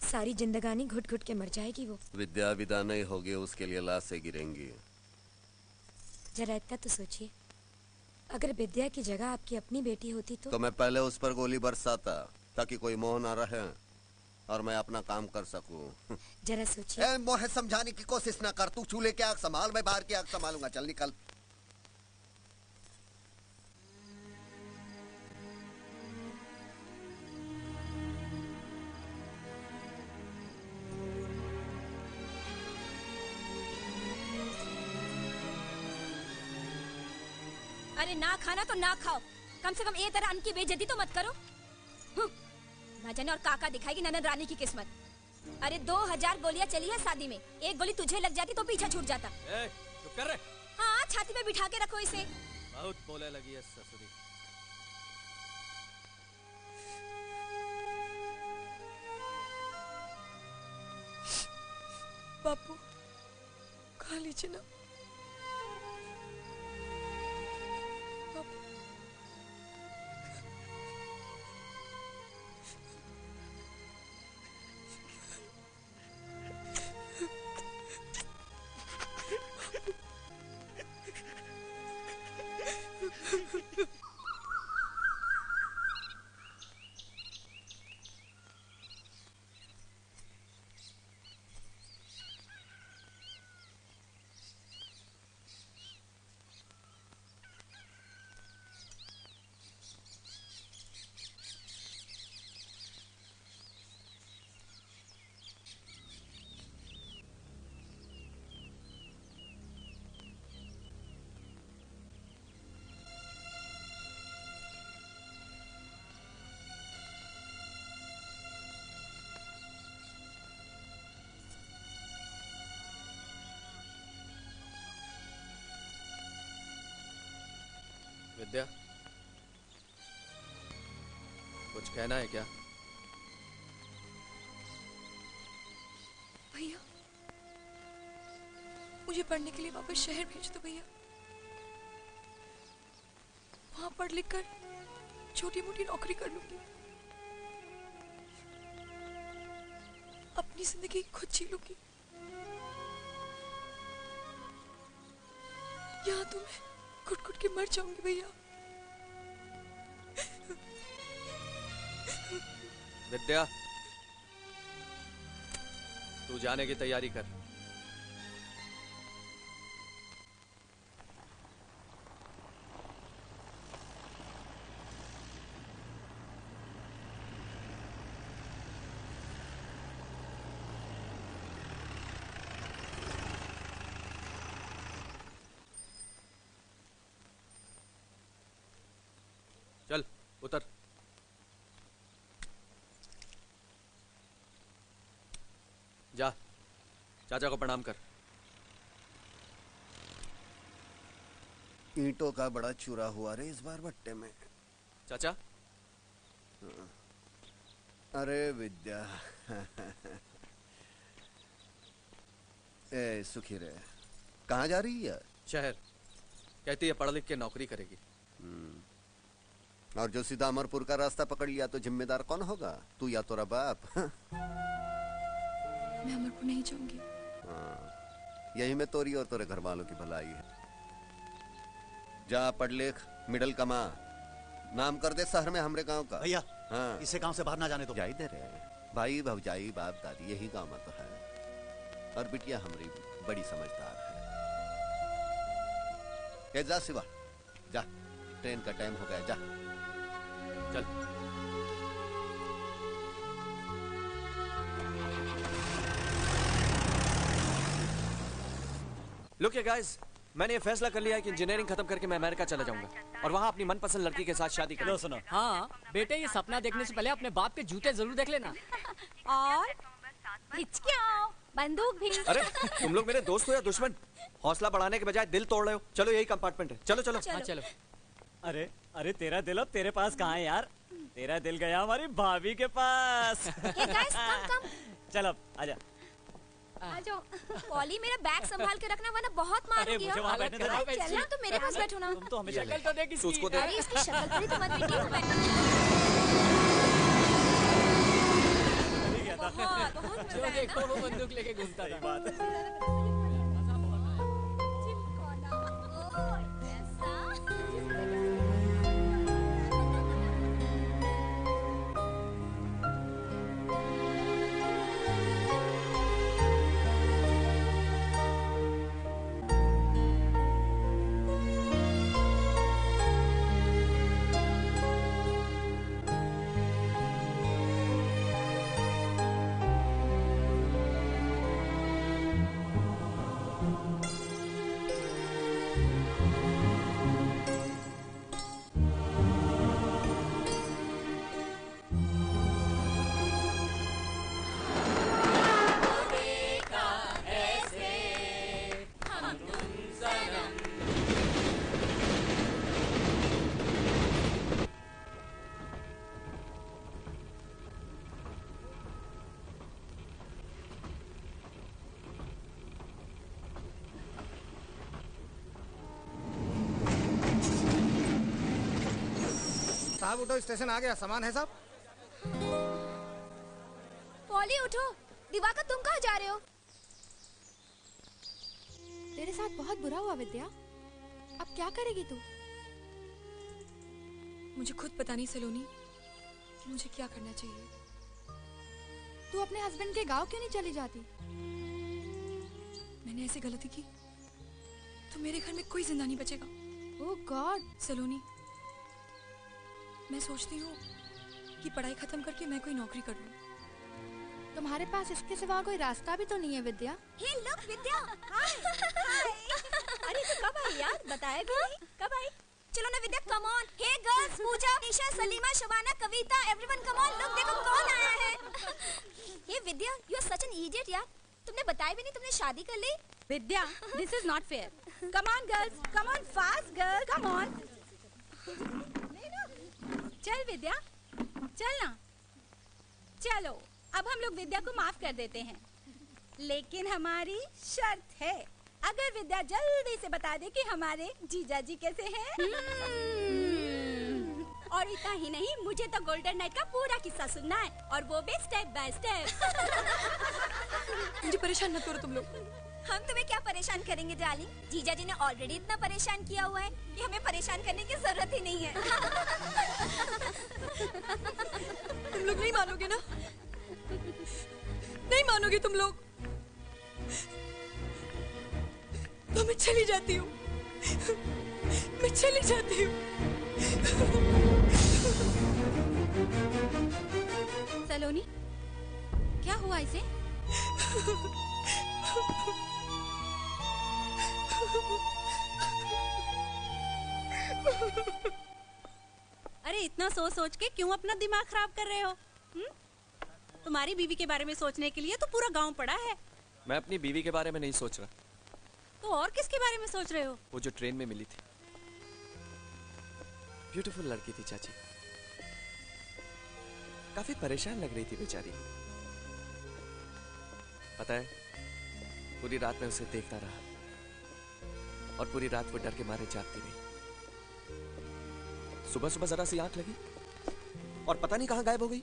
सारी जिंदगानी घुट घुट के मर जाएगी वो। विद्या विदा नहीं होगी, उसके लिए लाशें गिरेंगी। जरा इतना तो सोचिए, अगर विद्या की जगह आपकी अपनी बेटी होती तो मैं पहले उस पर गोली बरसाता ताकि कोई मोह ना रहे और मैं अपना काम कर सकूं। जरा सोचिए। मोहे समझाने की कोशिश ना कर। तू चूल्हे की आग संभाल, मैं बाहर की आग संभालूंगा। चल निकल। अरे ना खाना तो ना खाओ, कम से कम ये तरह अन्न की बेइज्जती तो मत करो। ना जाने और काका दिखाएगी ननद रानी की किस्मत। अरे 2000 गोलियां चली है शादी में, एक गोली तुझे लग जाती तो पीछा छूट जाता। चुप कर रहे। हाँ, छाती में बिठा के रखो इसे। बहुत बोले लगी है ससुरी। बापू खा लीजिए ना। विद्या, कुछ कहना है क्या? भैया, मुझे पढ़ने के लिए वापस शहर भेज दो भैया। वहां पढ़ लिख कर छोटी मोटी नौकरी कर लूंगी, अपनी जिंदगी खुद जी लूंगी। यहाँ तो मैं घुट घुट के मर जाऊंगी भैया। विद्या, तू जाने की तैयारी कर। चल उतर। जा, चाचा को प्रणाम कर। ईंटों का बड़ा चूरा हुआ रे इस बार भट्टे में। चाचा, अरे विद्या। ए सुखी रे, कहाँ जा रही है? शहर। कहती है पढ़ लिख के नौकरी करेगी। और जो सीधा अमरपुर का रास्ता पकड़ लिया तो जिम्मेदार कौन होगा? तू या तोरा बाप? मैं अमरपुर नहीं जाऊंगी। यही में तोरी और तोरे घर वालों की भलाई है। जा पढ़ लिख, मिडल कमा, नाम कर दे शहर में हमरे गांव का। भैया हाँ, इसे गांव से बाहर ना जाने दो। जाई दे रहे भाई भौजाई बाप दादी यही गांव में तो है। और बिटिया हमारी बड़ी समझदार है। जा शिवा जा, ट्रेन का टाइम हो गया, जा चल। लुक गाइस, मैंने ये फैसला कर लिया है कि इंजीनियरिंग खत्म करके मैं अमेरिका चला जाऊंगा और वहाँ अपनी मनपसंद लड़की के साथ शादी करूंगा। सुनो, हाँ बेटे, ये सपना देखने से पहले अपने बाप के जूते जरूर देख लेना। और हिचकियाँ, बंदूक भी। अरे तुम लोग मेरे दोस्त हो या दुश्मन? हौसला बढ़ाने के बजाय दिल तोड़ रहे हो। चलो यही कंपार्टमेंट है, चलो चलो। हाँ चलो। अरे अरे तेरा दिल अब तेरे पास कहाँ है यार? तेरा दिल गया हमारी भाभी के पास। चल अब आजा। आ जाओ। पॉली मेरा बैग संभाल के रखना वरना बहुत मारूंगी। मुझे वहाँ बैठने दे। चलना तो मेरे पास बैठो ना। तुम तो हमें शक्ल तो देख इसकी। अरे इसकी शक्ल पर ही तो मत बैठिए। जो देखो वो बंदूक लेके घूमता था। साहब उठो, स्टेशन आ गया। सामान है साहब? पॉली उठो। दिवाकर तुम कहाँ जा रहे हो? तेरे साथ बहुत बुरा हुआ विद्या। अब क्या करेगी तू? मुझे खुद पता नहीं सलोनी कि मुझे क्या करना चाहिए। तू अपने हस्बैंड के गांव क्यों नहीं चली जाती? मैंने ऐसी गलती की तो मेरे घर में कोई जिंदा नहीं बचेगा। ओह गॉड। सलोनी, मैं सोचती हूँ कि पढ़ाई खत्म करके मैं कोई नौकरी कर लूँ। तुम्हारे पास इसके सिवा कोई रास्ता भी तो नहीं है विद्या। हे लुक विद्या। हाय हाय। अरे तू कब आई यार? बताया भी नहीं। कब आई? चलो ना Vidya, come on. Hey girls, Pooja, Nisha, Salima, Shabana, Kavita, everyone come on. Look देखो कौन आया है। Hey Vidya, you are such an idiot यार। तुमने बताया भी नहीं तुमने शादी कर ली। Vidya, this is not fair. Come on girls, come on fast girl, come on. चल विद्या, चल ना। चलो अब हम लोग विद्या को माफ कर देते हैं, लेकिन हमारी शर्त है, अगर विद्या जल्दी से बता दे कि हमारे जीजा जी कैसे हैं। और इतना ही नहीं, मुझे तो गोल्डन नाइट का पूरा किस्सा सुनना है, और वो भी स्टेप बाय स्टेप। मुझे परेशान मत करो तुम लोग। हम तुम्हें क्या परेशान करेंगे डार्लिंग? जीजा जी ने ऑलरेडी इतना परेशान किया हुआ है कि हमें परेशान करने की जरूरत ही नहीं है। तुम लोग नहीं मानोगे ना? नहीं मानोगे तुम लोग? तो मैं चली जाती हूँ। मैं चली जाती हूँ। सलोनी, क्या हुआ इसे? अरे इतना सोच सोच के क्यों अपना दिमाग खराब कर रहे हो? तुम्हारी बीवी के बारे में सोचने के लिए तो पूरा गांव पड़ा है। मैं अपनी बीवी के बारे में नहीं सोच रहा। तो और किसके बारे में सोच रहे हो? वो जो ट्रेन में मिली थी, ब्यूटीफुल लड़की थी चाची। काफी परेशान लग रही थी बेचारी। पता है, पूरी रात में उसे देखता रहा और पूरी रात वो डर के मारे जागती रही। सुबह सुबह जरा सी आंख लगी और पता नहीं कहां गायब हो गई।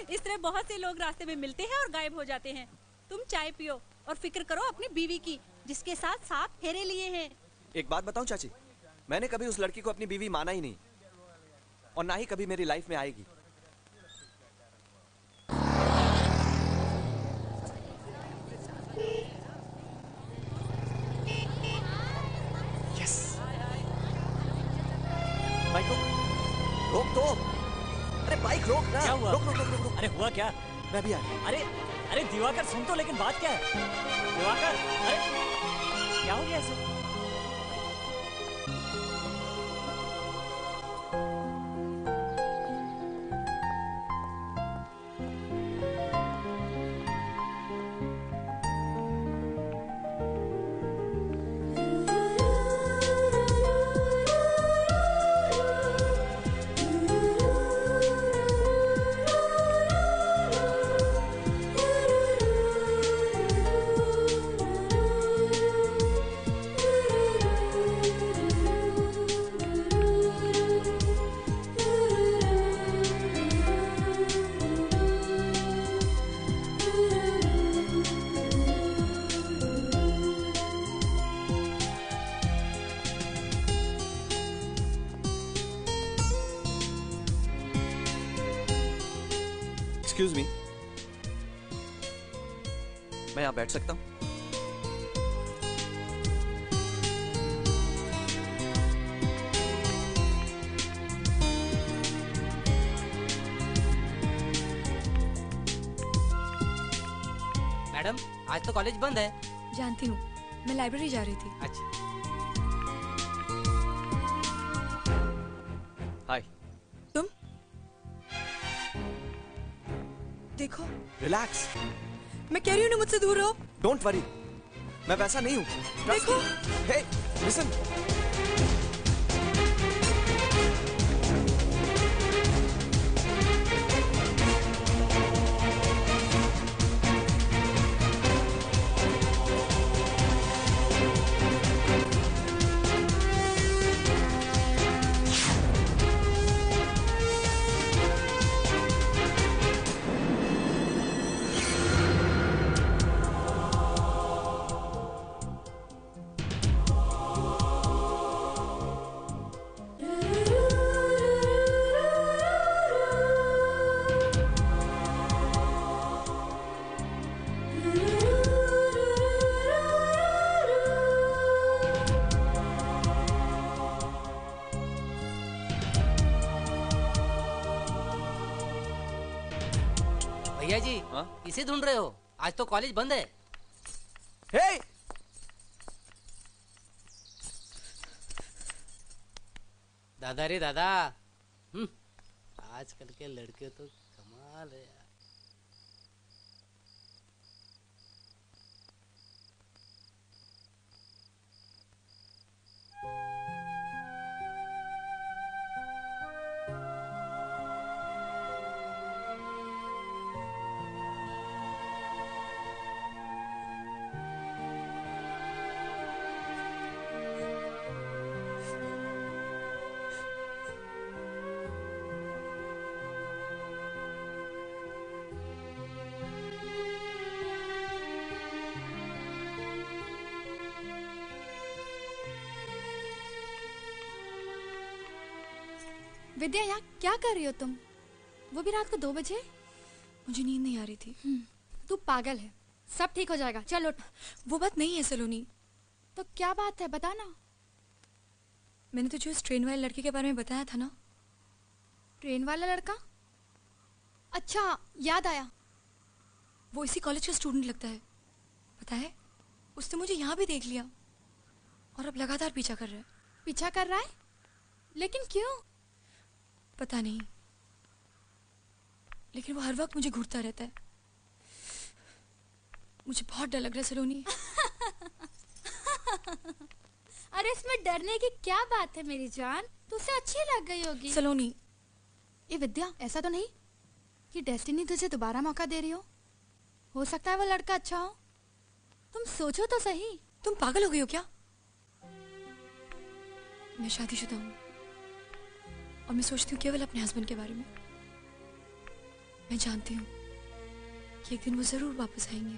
इस तरह बहुत से लोग रास्ते में मिलते हैं और गायब हो जाते हैं। तुम चाय पियो और फिक्र करो अपनी बीवी की, जिसके साथ 7 फेरे लिए हैं। एक बात बताऊं चाची, मैंने कभी उस लड़की को अपनी बीवी माना ही नहीं, और ना ही कभी मेरी लाइफ में आएगी। यस। बाइक रोक दो। अरे बाइक रोक ना। क्या हुआ? रोक रोक रोक रोक। अरे हुआ क्या? मैं भी आ गया। अरे अरे दिवाकर सुन तो, लेकिन बात क्या है? दिवाकर, अरे क्या हो गया ऐसे? एक्सक्यूज मी, मैं यहाँ बैठ सकता हूँ? मैडम, आज तो कॉलेज बंद है। जानती हूँ, मैं लाइब्रेरी जा रही थी। अच्छा। हाय। तुम देखो। रिलैक्स। मैं कह रही हूँ ना, मुझसे दूर रहो। डोंट वरी, मैं वैसा नहीं हूँ। देखो। हे, लिसन। भैया जी, किसे ढूंढ रहे हो? आज तो कॉलेज बंद है। हे! दादा रे दादा, आजकल के लड़के तो कमाल है यार। विद्या, यहाँ क्या कर रही हो तुम? वो भी रात को 2 बजे? मुझे नींद नहीं आ रही थी। तू पागल है, सब ठीक हो जाएगा, चल उठ। वो बात नहीं है सलोनी। तो क्या बात है, बता ना। मैंने तुझे उस ट्रेन वाले लड़के के बारे में बताया था ना। ट्रेन वाला लड़का? अच्छा, याद आया। वो इसी कॉलेज का स्टूडेंट लगता है। पता है, उसने मुझे यहाँ भी देख लिया और अब लगातार पीछा कर रहा है। पीछा कर रहा है? लेकिन क्यों? पता नहीं, लेकिन वो हर वक्त मुझे घूरता रहता है। मुझे बहुत डर लग रहा है सलोनी। अरे इसमें डरने की क्या बात है मेरी जान, तुझसे अच्छी लग गई होगी। सलोनी, ये विद्या, ऐसा तो नहीं कि डेस्टिनी तुझे दोबारा मौका दे रही हो सकता है वो लड़का अच्छा हो। तुम सोचो तो सही। तुम पागल हो गई हो क्या? मैं शादीशुदा हूँ और मैं सोचती हूँ केवल अपने हस्बैंड के बारे में। मैं जानती हूँ कि एक दिन वो जरूर वापस आएंगे।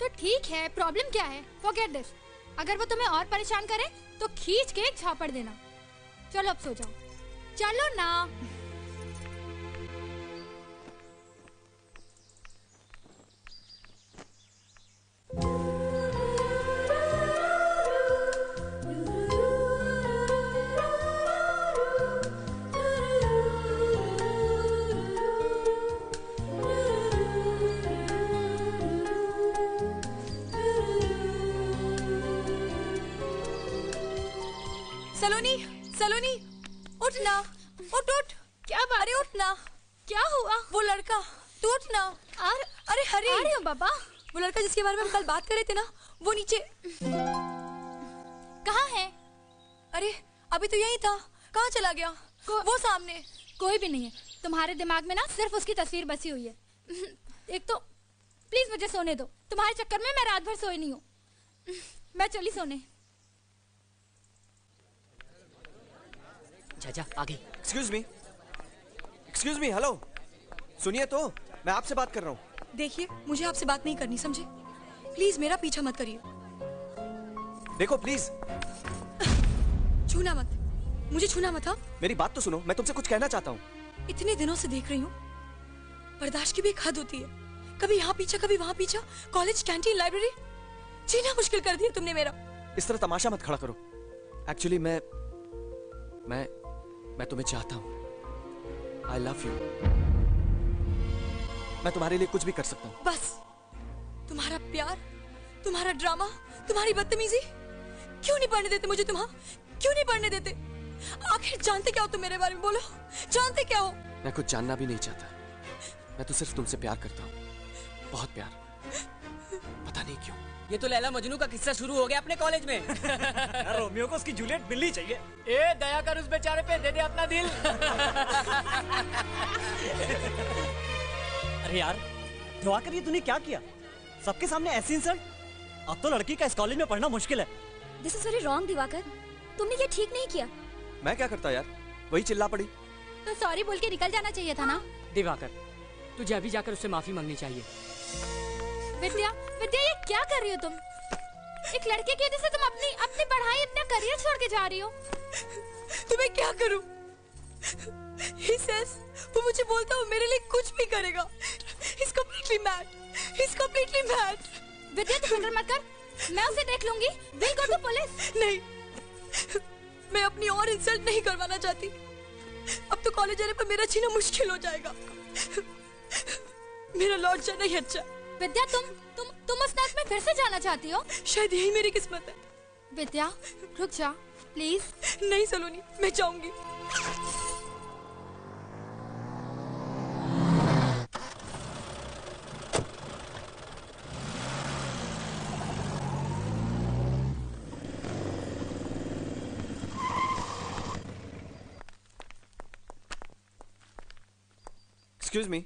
तो ठीक है, प्रॉब्लम क्या है? Forget this. अगर वो तुम्हें और परेशान करे तो खींच के एक झापड़ देना। चलो अब सो जाओ, चलो ना। सलोनी, सलोनी, उठ ना, उठ उठ। क्या बात? अरे उठ ना। क्या हुआ? वो लड़का, तू उठ ना। अरे हरी। आ रही हूँ बाबा। वो लड़का जिसके बारे में हम कल बात कर रहे थे ना, वो नीचे। कहाँ है? अरे अभी तो यही था, कहाँ चला गया? वो सामने। कोई भी नहीं है, तुम्हारे दिमाग में ना सिर्फ उसकी तस्वीर बसी हुई है। एक तो प्लीज मुझे सोने दो, तुम्हारे चक्कर में मैं रात भर सोई नहीं हूँ। मैं चली सोने। जा आ गई। एक्सक्यूज मी, हेलो, सुनिए तो, मैं आपसे बात कर रहा हूँ। देखिए, मुझे आपसे बात नहीं करनी, समझे? प्लीज मेरा पीछा मत करिए। देखो प्लीज। छूना मत, मुझे छूना मत। हाँ, मेरी बात तो सुनो, मैं तुमसे कुछ कहना चाहता हूँ। इतने दिनों से देख रही हूँ, बर्दाश्त की भी एक हद होती है। कभी यहाँ पीछा, कभी वहाँ पीछा, कॉलेज, कैंटीन, लाइब्रेरी, जीना मुश्किल कर दिया तुमने मेरा। इस तरह तमाशा मत खड़ा करो। एक्चुअली मैं तुम्हें चाहता हूँ। I love you। मैं तुम्हारे लिए कुछ भी कर सकता हूँ। बस तुम्हारा प्यार, तुम्हारा ड्रामा, तुम्हारी बदतमीजी, क्यों नहीं पढ़ने देते मुझे तुम? हाँ, क्यों नहीं पढ़ने देते? आखिर जानते क्या हो तुम मेरे बारे में? बोलो, जानते क्या हो? मैं कुछ जानना भी नहीं चाहता। मैं तो सिर्फ तुमसे प्यार करता हूँ, बहुत प्यार। पता नहीं क्यों। ये तो लैला मजनू का किस्सा शुरू हो गया अपने कॉलेज में। यार रोमियो को उसकी जूलियट मिलनी चाहिए। ए दया कर उस बेचारे पे, दे दे अपना दिल। अरे यार दिवाकर, ये तूने क्या किया? सबके सामने ऐसी इंसल्ट? अब तो लड़की का इस कॉलेज में पढ़ना मुश्किल है। This is very wrong Diwakar, तुमने ये ठीक नहीं किया। मैं क्या करता यार, वही चिल्ला पड़ी। तो सॉरी बोल के निकल जाना चाहिए था ना। दिवाकर, तुझे अभी जाकर उससे माफी मांगनी चाहिए। विद्या, विद्या, ये क्या कर रही हो तुम? एक लड़के की वजह से तुम अपनी पढ़ाई, अपना करियर छोड़ के जा रही हो। तो मैं क्या करूं? He says, वो मुझे बोलता है वो मेरे लिए कुछ भी करेगा। He's completely mad. He's completely mad. विद्या, तू फिक्र मत कर, मैं उसे देख लूंगी। We'll go to police। नहीं, मैं अपनी और इंसल्ट नहीं करवाना चाहती। अब तो कॉलेज आने पर मेरा जीना मुश्किल हो जाएगा। मेरा लौट जाना ही अच्छा। विद्या, तुम उस नाक में फिर से जाना चाहती हो? शायद यही मेरी किस्मत है। विद्या, रुक जा प्लीज। नहीं सलोनी, मैं जाऊंगी। Excuse me।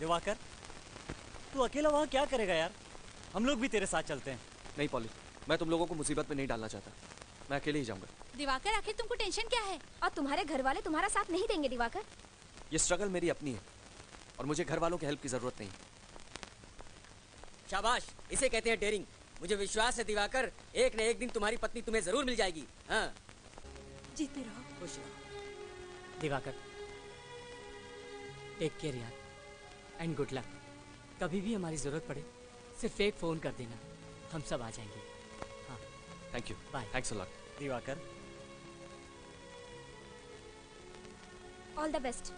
दिवाकर, तू अकेला वहाँ क्या करेगा यार? हम लोग भी तेरे साथ चलते हैं। नहीं पॉली, मैं तुम लोगों को मुसीबत में नहीं डालना चाहता। मैं अकेले ही जाऊंगा। दिवाकर, आखिर तुमको टेंशन क्या है? और तुम्हारे घर वाले तुम्हारा साथ नहीं देंगे दिवाकर। ये स्ट्रगल मेरी अपनी है और मुझे घर वालों की हेल्प की जरूरत नहीं। शाबाश, इसे कहते हैं डेयरिंग। मुझे विश्वास है दिवाकर, एक न एक दिन तुम्हारी पत्नी तुम्हें जरूर मिल जाएगी। हाँ, जीते रहो। खुश रहो दिवाकर। टेक केयर यार, एंड गुड लक। कभी भी हमारी जरूरत पड़े सिर्फ एक फोन कर देना, हम सब आ जाएंगे। हाँ, thank you. Bye. Thanks a lot Diwakar. All the best.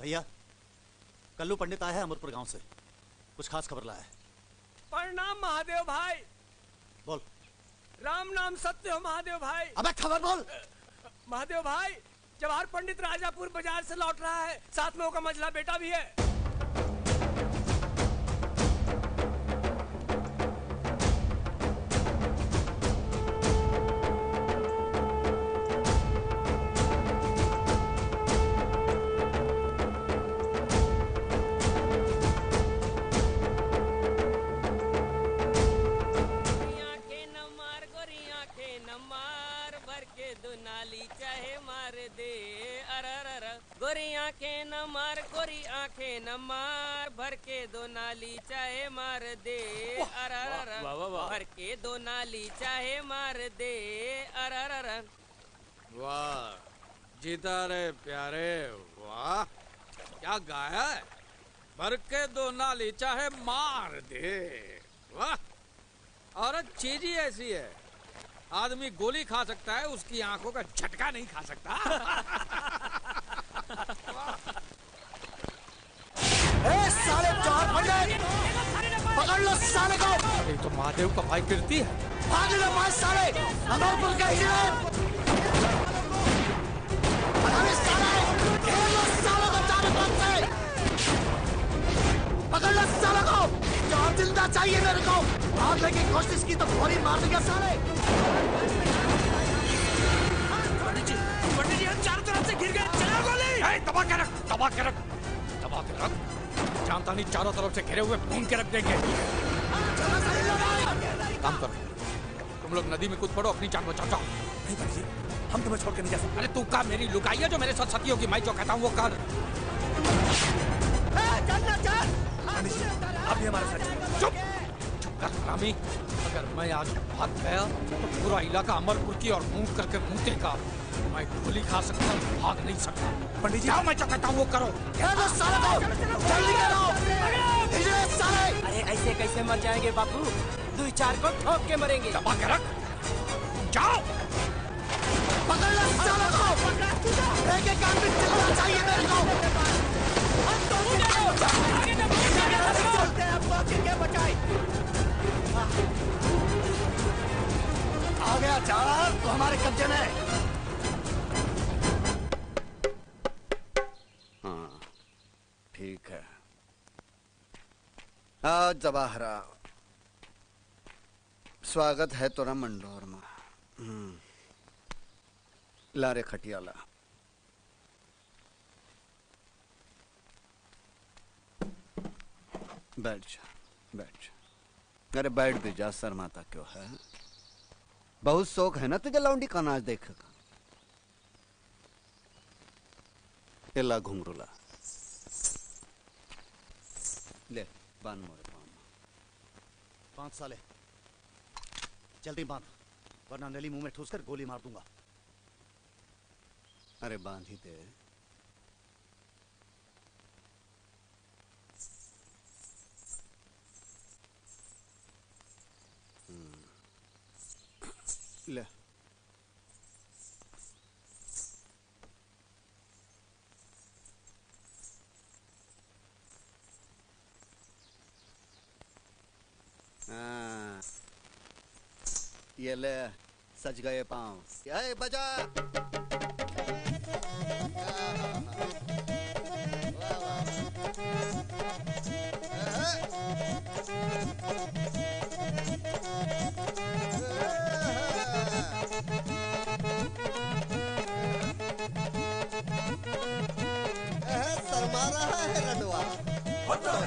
भैया, कल्लू पंडित आया है अमरपुर गांव से, कुछ खास खबर लाया है। प्रणाम महादेव भाई। बोल। राम नाम सत्य हो महादेव भाई। अबे खबर बोल। महादेव भाई, जवाहर पंडित राजापुर बाजार से लौट रहा है, साथ में उसका मझला बेटा भी है। गोरी आंखें न मार, गोरी आंखें न मार, भर के दो नाली चाहे मार दे। भर के दो नाली चाहे मार दे। वाह जीता रे प्यारे, वाह क्या गाया है। भर के दो नाली चाहे मार दे। वाह, औरत चीज ही ऐसी है, आदमी गोली खा सकता है, उसकी आंखों का झटका नहीं खा सकता। साले जवाहर पंडित, पकड़ लो साले को। ये तो महादेव का भाई कीर्ति है। भाग लो मार साले, अमरपुर का इंजीनियर। अरे साले, घेर लो सालों को चारों तरफ से। पकड़ लो सालों को, जवाहर जिंदा चाहिए मेरे को। भागने की कोशिश की तो गोली मार देगा साले। पंडित जी हम चारों तरफ से घिर गए, चला गोली। दबा के रख, दबा के रख, दबा के रख। जानता नहीं चारों तरफ से घिरे हुए भून के रख देंगे। काम करो, तुम लोग नदी में कूद पड़ो, अपनी जान बचाओ। नहीं भाई जी, हम तुम्हें छोड़ के नहीं जा सकते। अरे तू का मेरी लुगाई है जो मेरे साथ सती होगी, मैं जो कहता हूँ वो कर। आप भी हमारे साथ चुप चुप कर हरामी। अगर मैं आज भाग गया तो पूरा इलाका अमरपुर की और मुंह करके मुंह मैं गोली खा सकता हूँ, भाग नहीं सकता। पंडित जी, मैं जो कहता हूँ वो करो। जल्दी करो। अरे ऐसे कैसे मर जाएंगे बापू, 2-4 को ठोक के मरेंगे। दबा के रख, जाओ। पकड़ लो सालों को, एक-एक आदमी चलना चाहिए मेरे को। आ गया जवाहर, तो हमारे कब्जे में। हाँ ठीक है। हाँ जवाहरा, स्वागत है तोरा मंडोर में। ला रे खटियाला। बैठ जा, बैठ जा। अरे बैठ भी जा, शर्माता क्यों है। बहुत शौक है ना तुझे लौंडी का नाच देखेगा। एला घुंघरूला ले, बांध मोरे पाँव में। 5 साले जल्दी बांध, वरना नली मुंह में ठूस कर गोली मार दूंगा। अरे बांध ही दे। ले ये ले, सज गए पाँव। ये बजा। शर्मा रहा है रडवा।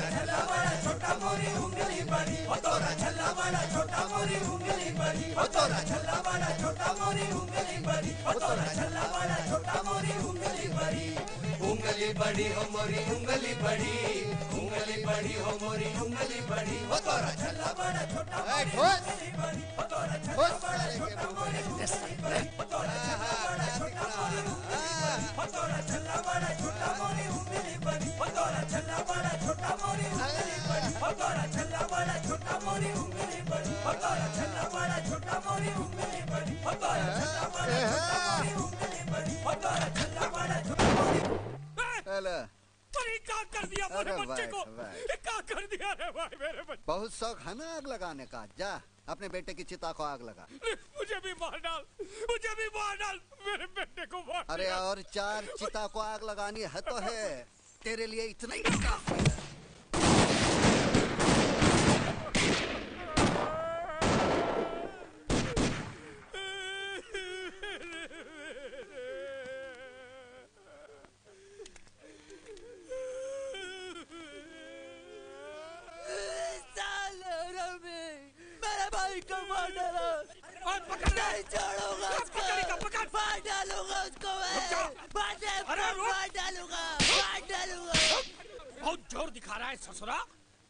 छल्ला बड़ा छोटा मोरी उंगली बड़ी, तोरा छल्ला बड़ा छोटा मोरी उंगली बड़ी, तोरा छल्ला बड़ा छोटा मोरी उंगली बड़ी, तोरा छल्ला बड़ा छोटा मोरी उंगली बड़ी। उंगली बड़ी हो मोरी उंगली बड़ी, उंगली बड़ी हो मोरी उंगली बड़ी, तोरा छल्ला बड़ा छोटा मोरी उंगली बड़ी, तोरा छल्ला बड़ा छोटा मोरी उंगली बड़ी, तोरा छल्ला बड़ा छोटा मोरी उंगली बड़ी, तोरा छल्ला बड़ा छोटा मोरी उंगली बड़ी, तोरा छल्ला बड़ा छोटा मोरी उंगली बड़ी, तोरा छल्ला बड़ा छोटा मोरी उंगली बड़ी, तोरा छल्ला बड़ा छोटा मोरी उंगली बड़ी, तोरा छल्ला बड़ा छोटा मोरी उंगली बड़ी, तोरा छल्ला बड़ा छोटा मोरी। क्या कर दिया रे भाई मेरे बच्चे? बहुत शौक है ना आग लगाने का, जा अपने बेटे की चिता को आग लगा। मुझे भी मार डाल, मुझे भी मार डाल, मेरे बेटे को मार। अरे और 4 चिता को आग लगानी है तो है, तेरे लिए इतना ही काफी है। मेरे भाई को मार डाला, नहीं छोड़ूंगा उसको, मार डालूंगा उसको मैं, मार डालूंगा। बहुत जोर दिखा रहा है ससुरा,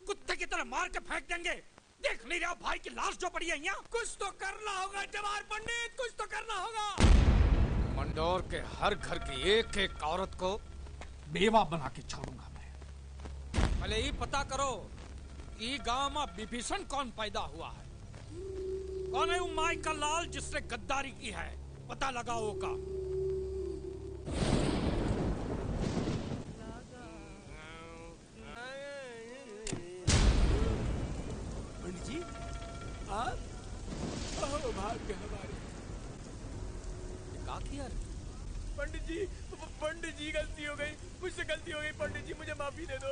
कुत्ते की तरह मार के फेंक देंगे। देख नहीं रहा भाई की लाश जो पड़ी है यहाँ? कुछ तो करना होगा जवाहर पंडित, कुछ तो करना होगा। मंडोर के हर घर की एक एक औरत को बेवा बना के छोड़ूंगा मैं। पहले ही पता करो कि गांव में विभीषण कौन पैदा हुआ है, कौन है वो माई का लाल जिसने गद्दारी की है, पता लगाओ का। पंडित जी आप भाग्य हमारे। क्या किया रे? पंडित जी गलती हो गई, मुझसे गलती हो गई। पंडित जी मुझे माफी दे दो।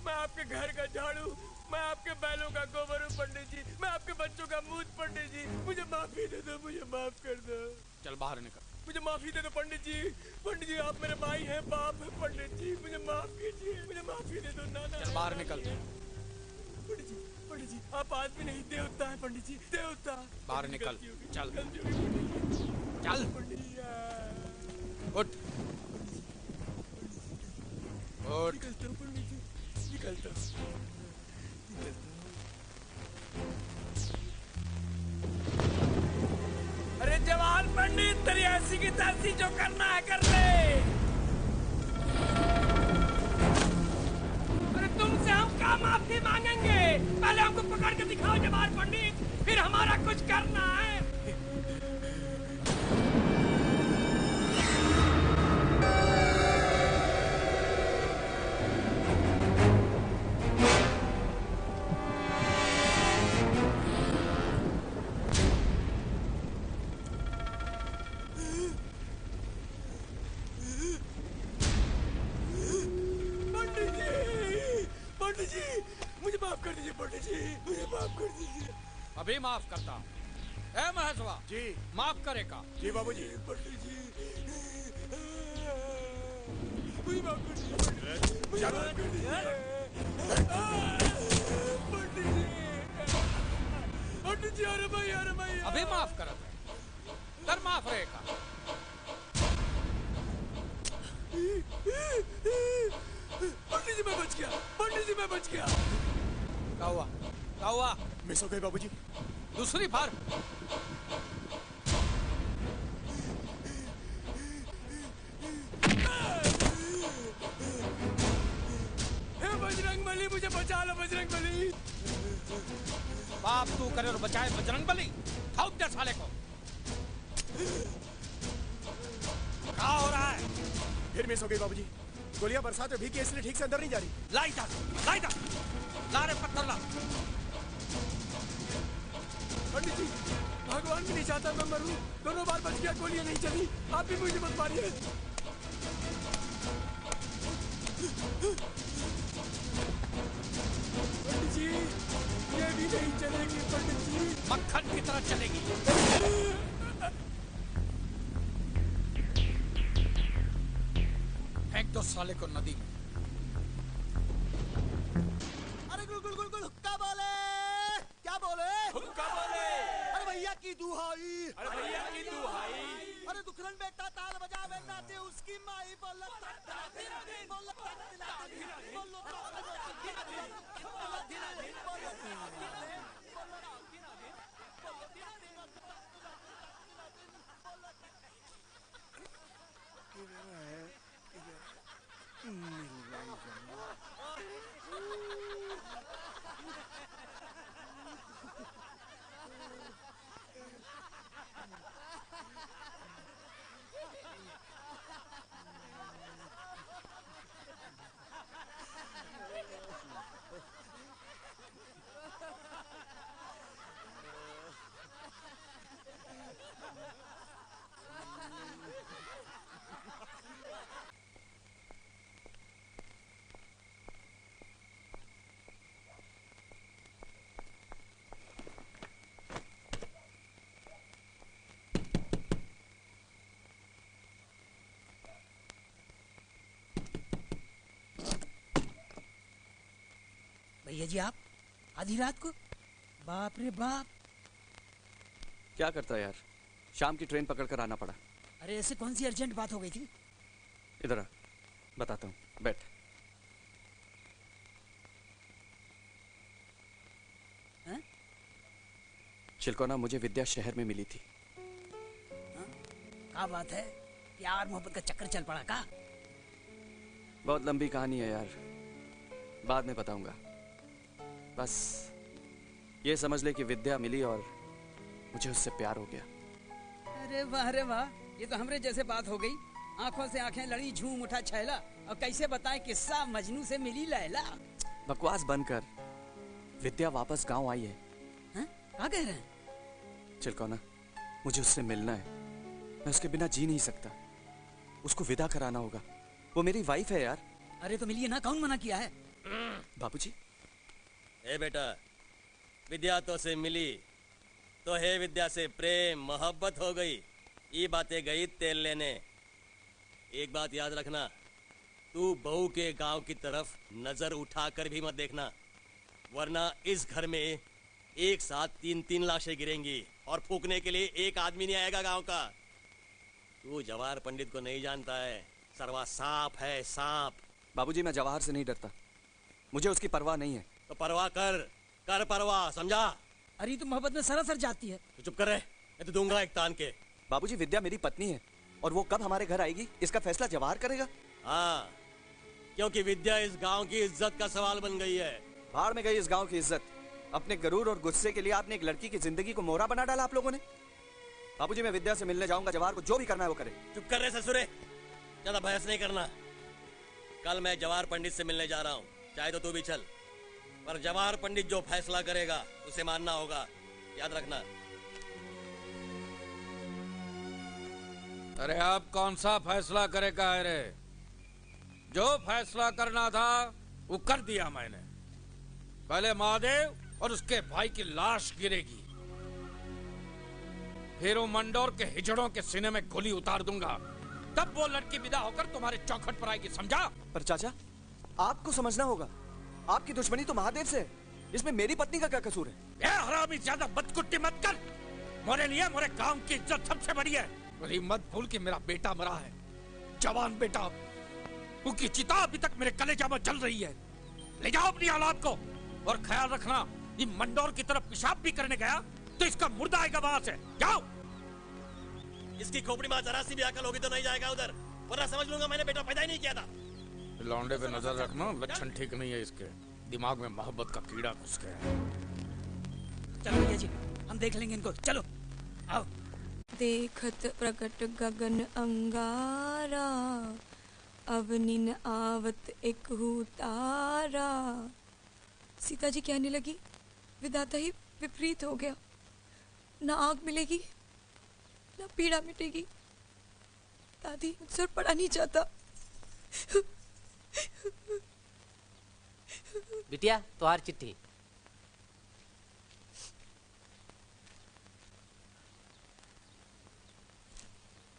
मैं आपके घर का झाड़ू, मैं आपके बैलों का गोबर हूँ पंडित जी, मैं आपके बच्चों का मूत। पंडित जी मुझे माफी दे दो, मुझे माफ कर दो। चल बाहर निकल। मुझे माफी दे दो पंडित जी। पंडित जी आप मेरे भाई हैं, बाप है। पंडित जी मुझे माफ कीजिए, मुझे माफी दे दो। ना चल बाहर निकल। पंडित जी आप आदमी नहीं, देवता है पंडित जी, देवता। बाहर निकल, चल चल उठ उठ। निकलता हूँ पंडित जी, निकलता हूँ। अरे जवान पंडित, तेरी ऐसी की तैसी जो करना है कर ले। अरे तुमसे हम क्या माफी मांगेंगे? पहले हमको पकड़ के दिखाओ जवान पंडित, फिर हमारा कुछ करना है। पंडित जी मुझे माफ कर दीजिए, पंडित जी मुझे माफ कर दीजिए। अभी माफ करता हूँ। ए महेशवा जी, माफ करेगा? जी बाबूजी। पंडित जी मुझे माफ कर दीजिए, मुझे माफ कर दीजिए। पंडित जी अरे भाई अभी माफ कर कर माफ रहेगा। पंडित जी मैं बच गया, पंडित जी मैं बच गया। क्या हुआ, क्या हुआ? मिस हो गई बाबूजी। दूसरी बार? हे बजरंगबली मुझे बचा लो, बजरंगबली। बाप तू करे और बचाए बजरंगबली। ठोक दे साले को। क्या हो रहा है? फिर मिस हो गई बाबूजी। गोलियां बरसात में भीगी इसलिए ठीक से अंदर नहीं जा रही। लाई था, ला रे पत्थर ला। पंडित जी भगवान भी नहीं चाहता मैं मरूं, दोनों बार बच गया, गोलियां नहीं चली। आप भी मुझे मत मारिए। पंडित जी ये भी नहीं चलेगी पंडित जी। मक्खन की तरह चलेगी। फेंक दो साले को नदी में। अरे गुल गुल गुल गुल हुक्का बोले, क्या बोले? हुक्का बोले। अरे भैया की दुहाई, अरे भैया की दुहाई। अरे दुखरन बेटा ताल बजावे नाचे उसकी माई बोल भैया जी आप आधी रात को? बाप रे बाप। क्या करता है यार, शाम की ट्रेन पकड़ कर आना पड़ा। अरे ऐसे कौन सी अर्जेंट बात हो गई थी? इधर आ, बताता हूँ, बैठ। चिलकोना, मुझे विद्या शहर में मिली थी। क्या बात है? प्यार मोहब्बत का चक्कर चल पड़ा का? बहुत लंबी कहानी है यार, बाद में बताऊंगा। बस ये समझ ले कि विद्या मिली और मुझे उससे प्यार हो गया। अरे वाह रे वाह, ये तो हमरे जैसे बात हो गई। आंखों से आंखें लड़ी, झूम उठा छैला। और कैसे बताएं किस्सा मजनू से मिली लैला। बकवास बंद कर, विद्या वापस गांव आई है। क्या कह रहे हैं? चिलकोना, मुझे उससे मिलना है। मैं उसके बिना जी नहीं सकता। उसको विदा कराना होगा, वो मेरी वाइफ है यार। अरे तो मिलिए ना, कौन मना किया है? बाबूजी। ए बेटा, विद्या तो से मिली तो है विद्या से प्रेम मोहब्बत हो गई। ये बातें गई तेल लेने। एक बात याद रखना, तू बहू के गांव की तरफ नजर उठाकर भी मत देखना, वरना इस घर में एक साथ 3-3 लाशें गिरेंगी और फूकने के लिए एक आदमी नहीं आएगा गांव का। तू जवाहर पंडित को नहीं जानता है, सरवा सांप है, सांप। बाबूजी, मैं जवाहर से नहीं डरता, मुझे उसकी परवाह नहीं है। तो परवाह कर परवाह, समझा? अरे तो मोहब्बत में सरासर जाती है। तो चुप कर रहे, मैं तो दूंगा एक तान के। बाबूजी, विद्या मेरी पत्नी है और वो कब हमारे घर आएगी इसका फैसला जवाहर करेगा। हाँ, क्योंकि विद्या इस गांव की इज्जत का सवाल बन गई है। भाड़ में गई इस गांव की इज्जत। अपने गरूर और गुस्से के लिए आपने एक लड़की की जिंदगी को मोहरा बना डाला आप लोगों ने। बाबूजी, मैं विद्या से मिलने जाऊंगा, जवाहर को जो भी करना है वो करे। चुप कर रहे ससुरे, ज्यादा बहस नहीं करना। कल मैं जवाहर पंडित से मिलने जा रहा हूँ, चाहे तो तू भी चल, पर जवाहर पंडित जो फैसला करेगा उसे मानना होगा, याद रखना। अरे अब कौन सा फैसला करेगा? अरे जो फैसला करना था वो कर दिया मैंने। पहले महादेव और उसके भाई की लाश गिरेगी, फिर वो मंडोर के हिजड़ों के सीने में गोली उतार दूंगा, तब वो लड़की विदा होकर तुम्हारे चौखट पर आएगी, समझा? पर चाचा, आपको समझना होगा, आपकी दुश्मनी तो महादेव से है, इसमें मेरी पत्नी का क्या कसूर है? ए हरामी, ज्यादा बदकुट्टी मत कर। मोरे लिए मोरे गांव की इज्जत सबसे बड़ी है। वही मत भूल कि मेरा बेटा मरा है, जवान बेटा। उसकी चिता अभी तक मेरे कलेजा में जल रही है। ले जाओ अपनी औलाद को, और ख्याल रखना, ये मंडोर की तरफ पेशाब भी करने गया तो इसका मुर्दा आएगा वहां से। जाओ। इसकी खोपड़ी में जरा सी भी अकल होगी तो नहीं जाएगा उधर, वरना समझ लूंगा मैंने बेटा पैदा ही नहीं किया था। लौंडे पे नजर रखना, लक्षण ठीक नहीं है इसके। दिमाग में मोहब्बत का कीड़ा घुस गया। चलो भैया जी, हम देख लेंगे इनको, चलो आओ। देखत प्रकट गगन अंगारा, अवनिन आवत एक तारा। सीता जी कहने लगी, विधाता ही विपरीत हो गया। ना आग मिलेगी, ना पीड़ा मिटेगी। दादी, मुझसे पढ़ा नहीं जाता। बिटिया, तुम्हार चिट्ठी।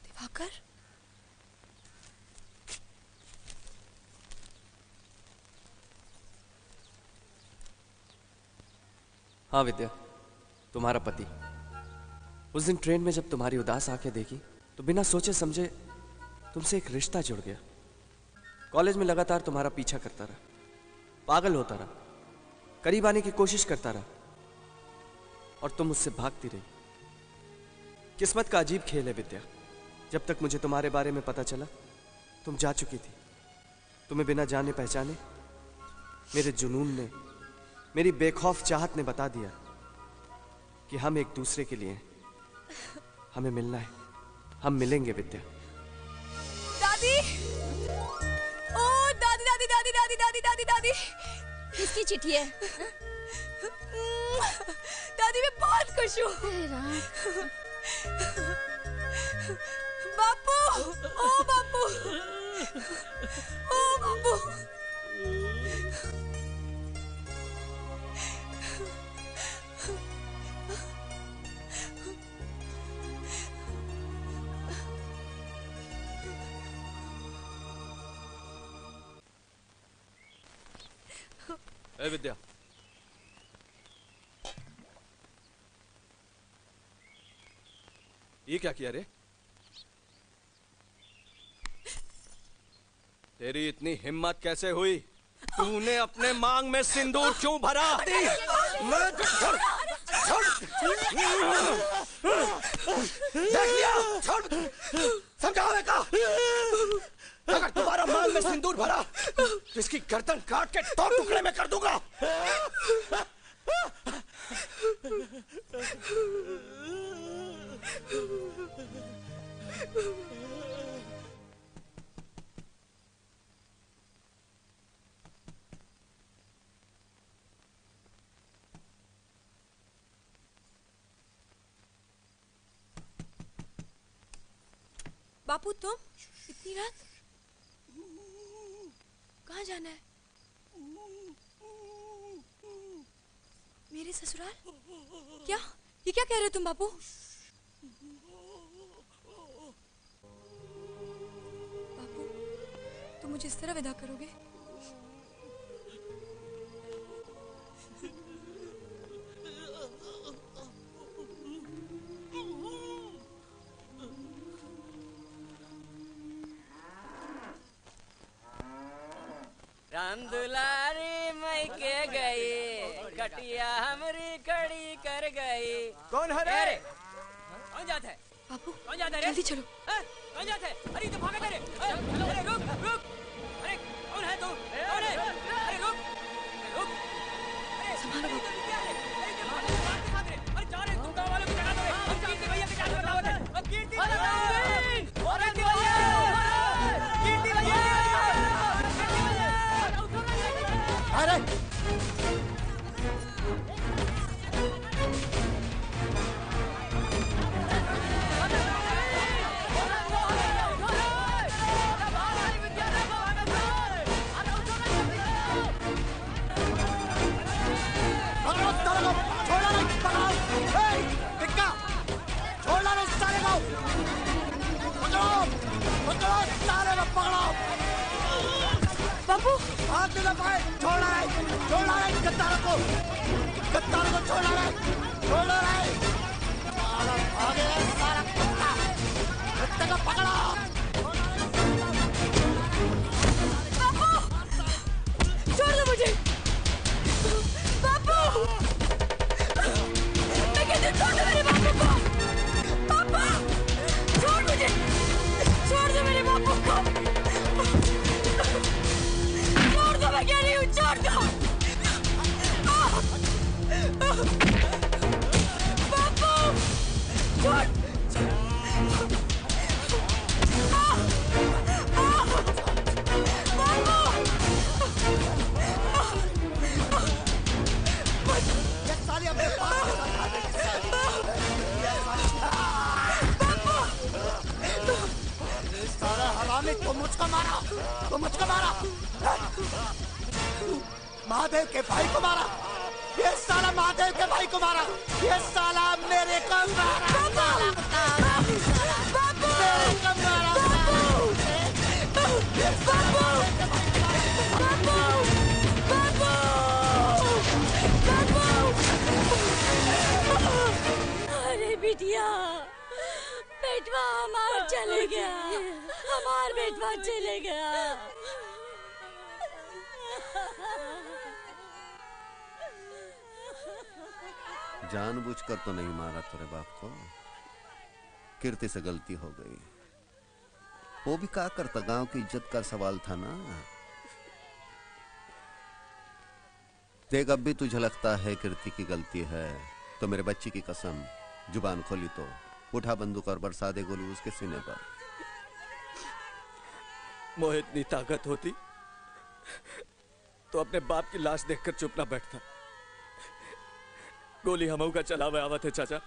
दिवाकर, हाँ विद्या, तुम्हारा पति। उस दिन ट्रेन में जब तुम्हारी उदास आंखें देखी तो बिना सोचे समझे तुमसे एक रिश्ता जुड़ गया। कॉलेज में लगातार तुम्हारा पीछा करता रहा, पागल होता रहा, करीब आने की कोशिश करता रहा, और तुम मुझसे भागती रही। किस्मत का अजीब खेल है विद्या। जब तक मुझे तुम्हारे बारे में पता चला तुम जा चुकी थी। तुम्हें बिना जाने पहचाने मेरे जुनून ने, मेरी बेखौफ चाहत ने बता दिया कि हम एक दूसरे के लिए हैं। हमें मिलना है, हम मिलेंगे विद्या। दादी, ओ दादी दादी दादी दादी दादी दादी दादी। किसकी चिट्ठी है? दादी, मैं बहुत खुश हूँ। बापू, ओ बापू, ओ बापू। ए विद्या, ये क्या किया रे? तेरी इतनी हिम्मत कैसे हुई? तूने अपने मांग में सिंदूर क्यों भरा? देख लिया, छोड़, समझावे का। अगर तुम्हारा मांग में सिंदूर भरा तो इसकी गर्दन काट के 2 टुकड़े में कर दूंगा। बापू तुम इतनी रात कहाँ जाना है? मेरे ससुराल? क्या ये क्या कह रहे हो तुम बापू? बापू तुम मुझे इस तरह विदा करोगे? राम दुलारी मई के गई, कटिया हमरी खड़ी कर गई। कौन है रे? कौन जाता है? बापू कौन जाता है? जल्दी चलो। कौन जाता है? अरे तो भागा तेरे। अरे रुक रुक। अरे कौन है तू? कौन है? अरे रुक रुक। अरे संभालो बापू। क्या है? अरे क्या भाग रहे? अरे जा रहे तुम गाँव वालों की जगह दो। हम कीर्ति भैया के क्या बताओ? अब कीर्ति भैया। कीर्ति भैया। कीर्ति भैया। अरे बापू हाथ न पाए, छोड़ा है गद्दारों को छोड़ा है, साला भागे है, सारा कुत्ते को पकड़ो। बापू छोड़ दो मुझे। बापू मैं कहती हूँ छोड़ दो मेरे बापू को। बापू छोड़ मुझे, छोड़ दो मेरे बापू को। छोड़ दो, मैं कह रही हूँ छोड़ दो। बापू छोड़। ये साली अपने पास सारा हरामी, तुम मुझको मारा, महादेव के भाई को मारा, ये साला महादेव के भाई को मारा, ये साला मेरे को मारा, मेरे को मारा। अरे बिटिया, बेटवा हमार चले गया, हमार बेटवा चले गया। जानबूझकर तो नहीं मारा तेरे बाप को, कीर्ति से गलती हो गई। वो भी क्या करता, गांव की इज्जत का सवाल था ना। देख अब भी तुझे लगता है कीर्ति की गलती है तो मेरे बच्ची की कसम, जुबान खोली तो उठा बंदूक और बरसा दे गोली उसके सीने पर। मोहे इतनी ताकत होती तो अपने बाप की लाश देखकर चुप ना बैठता। गोली हमऊ का चलावे आवत है चाचा।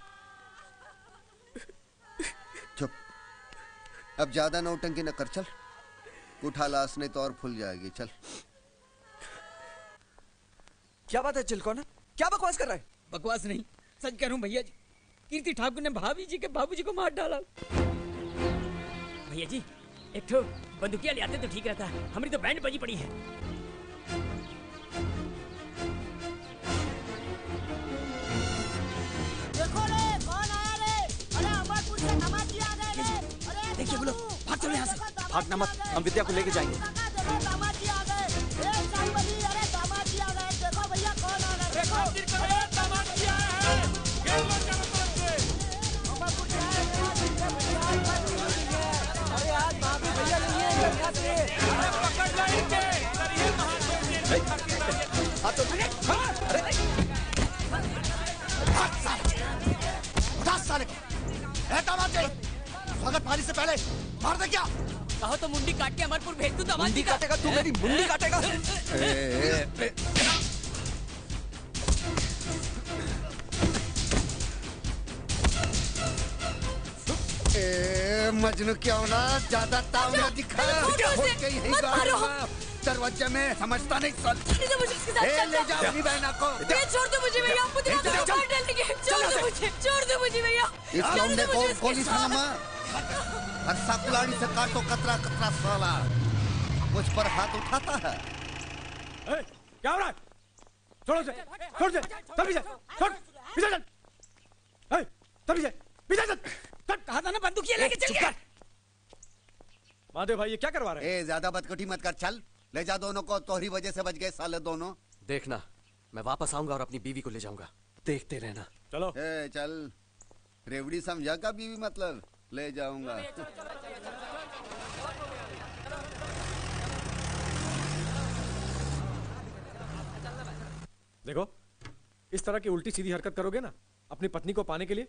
चुप, अब ज्यादा नौटंकी न कर, चल उठा लाश नहीं तो और फूल जाएगी। चल। क्या बात है चिलकोना, क्या बकवास कर रहा है? बकवास नहीं, सच कह रहा हूँ भैया जी। कीर्ति ठाकुर ने भाभी जी के बाबूजी को मार डाला। भैया जी एक तो बंदूकिया ले आते तो ठीक रहता, हमारी तो बैंड बजी पड़ी है। देखो रे कौन आया रे? अरे अमरपुर से हमारे देखिए वो लोग, भाग चलो यहाँ से। भागना मत, हम विद्या को लेके जाएंगे। स्वागत पानी से पहले मार दे क्या? कहो तो मुंडी काट के अमरपुर भेज दूं दामाद मुंडी जी का। काटेगा तू, मेरी मुंडी काटेगा। मजनू क्यों ना ज्यादा ताव ना दिखा। दरवाजे में समझता नहीं सन। ले जाओ अपनी बहना को। छोड़ दो मुझे भैया, मुझे मार डालेंगे। छोड़ दो मुझे भैया। इस लौंडे को गोली थामा और साकुलाड़ी से काटो कतरा कतरा साला। मुझ पर हाथ उठाता है। क्या हो रहा है? छोड़ो से, छोड़ दे, तभी से, छोड़, पीछे चल। तभी से, पीछे चल। कहा था ना बंदूकिया लेके चल के। महादेव भाई ये क्या करवा रहे हैं? ज्यादा बदकटी मत कर, चल ले जा दोनों को। तोहरी वजह से बच गए साले दोनों। देखना, मैं वापस आऊंगा और अपनी बीवी को ले जाऊंगा, देखते रहना। चलो। चल, रेवड़ी समझा का बीवी मतलब ले जाऊंगा। देखो, इस तरह की उल्टी सीधी हरकत करोगे ना अपनी पत्नी को पाने के लिए,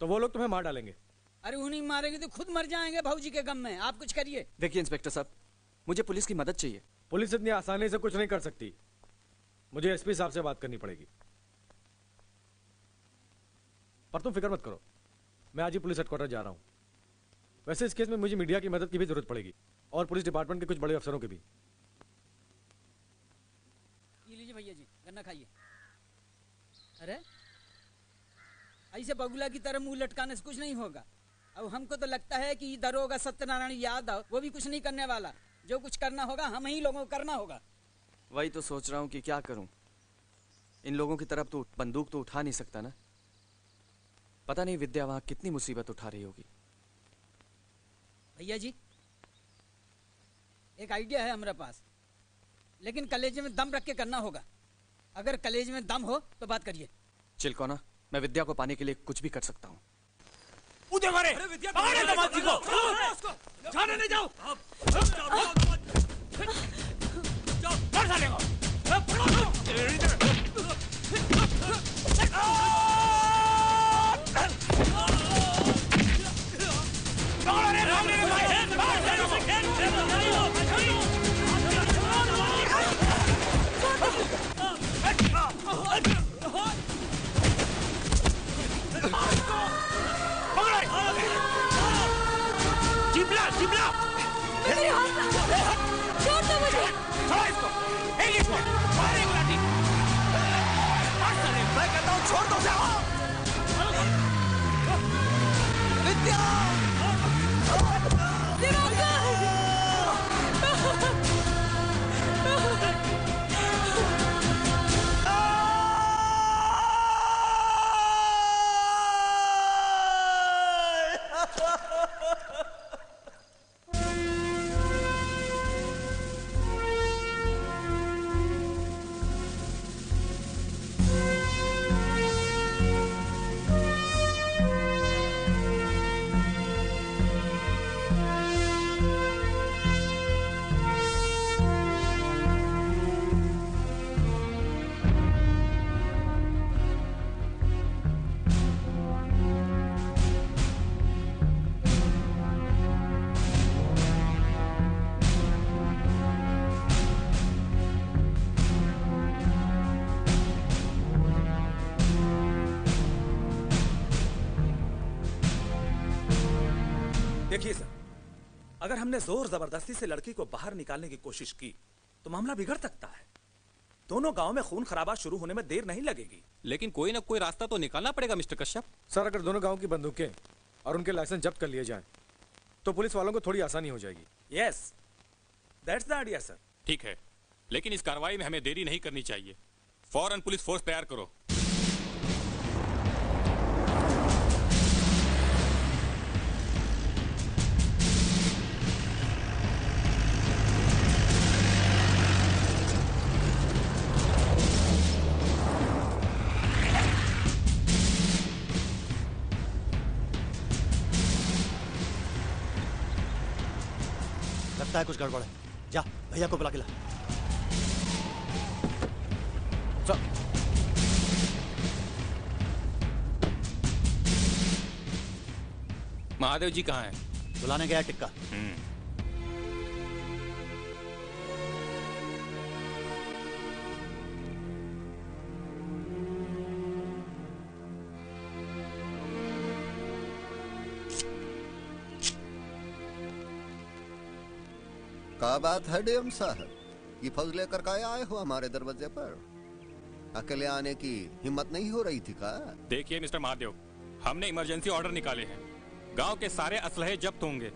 तो वो लोग तुम्हें मार डालेंगे। अरे उन्हीं मारेंगे तो खुद मर जाएंगे भाऊजी के गम में। आप कुछ करिए। देखिए इंस्पेक्टर साहब, मुझे पुलिस की मदद चाहिए। पुलिस इतनी आसानी से कुछ नहीं कर सकती, मुझे एसपी साहब से बात करनी पड़ेगी। पर तुम फिक्र मत करो, मैं आज ही पुलिस हेडक्वार्टर जा रहा हूं। वैसे इस केस में मुझे मीडिया की मदद की भी जरूरत पड़ेगी और पुलिस डिपार्टमेंट के कुछ बड़े अफसरों की भी। ये लीजिए भैया जी, गन्ना खाइए। अरे ऐसे बगुला की तरह मुंह लटकाने से कुछ नहीं होगा। अब हमको तो लगता है कि दरोगा सत्यनारायण यादव वो भी कुछ नहीं करने वाला। जो कुछ करना होगा हम ही लोगों को करना होगा। वही तो सोच रहा हूँ कि क्या करूं। इन लोगों की तरफ तो बंदूक तो उठा नहीं सकता ना। पता नहीं विद्या वहां कितनी मुसीबत उठा रही होगी। भैया जी, एक आइडिया है हमारे पास, लेकिन कलेजे में दम रख के करना होगा। अगर कलेजे में दम हो तो बात करिए। चिलकोना, मैं विद्या को पाने के लिए कुछ भी कर सकता हूँ। उधर मारे, मारे दामाद जी को। जाने नहीं जाओ। जाओ, मार साले को। जिबला, जिबला। छोड़ दो मुझे। छोड़ो इसको, इसको, मारे गुलाटी। मैं कहता हूँ छोड़ दो उसे। विद्या! देखिए सर, अगर हमने जोर जबरदस्ती से लड़की को बाहर निकालने की कोशिश की तो मामला बिगड़ सकता है। दोनों गांव में खून खराबा शुरू होने में देर नहीं लगेगी। लेकिन कोई ना कोई रास्ता तो निकालना पड़ेगा मिस्टर कश्यप। सर, अगर दोनों गांव की बंदूकें और उनके लाइसेंस जब्त कर लिए जाएं, तो पुलिस वालों को थोड़ी आसानी हो जाएगी। Yes, that's the idea sir. ठीक है, लेकिन इस कार्रवाई में हमें देरी नहीं करनी चाहिए। फौरन पुलिस फोर्स तैयार करो। लगता है कुछ गड़बड़ है। जा भैया को बुला के ला। महादेव जी कहाँ हैं? बुलाने गया टिक्का। क्या बात है डीएम साहब, ये फौज लेकर का आए हो हमारे दरवाजे पर? अकेले आने की हिम्मत नहीं हो रही थी का? देखिए मिस्टर महादेव, हमने इमरजेंसी ऑर्डर निकाले हैं। गांव के सारे असलहे जब्त होंगे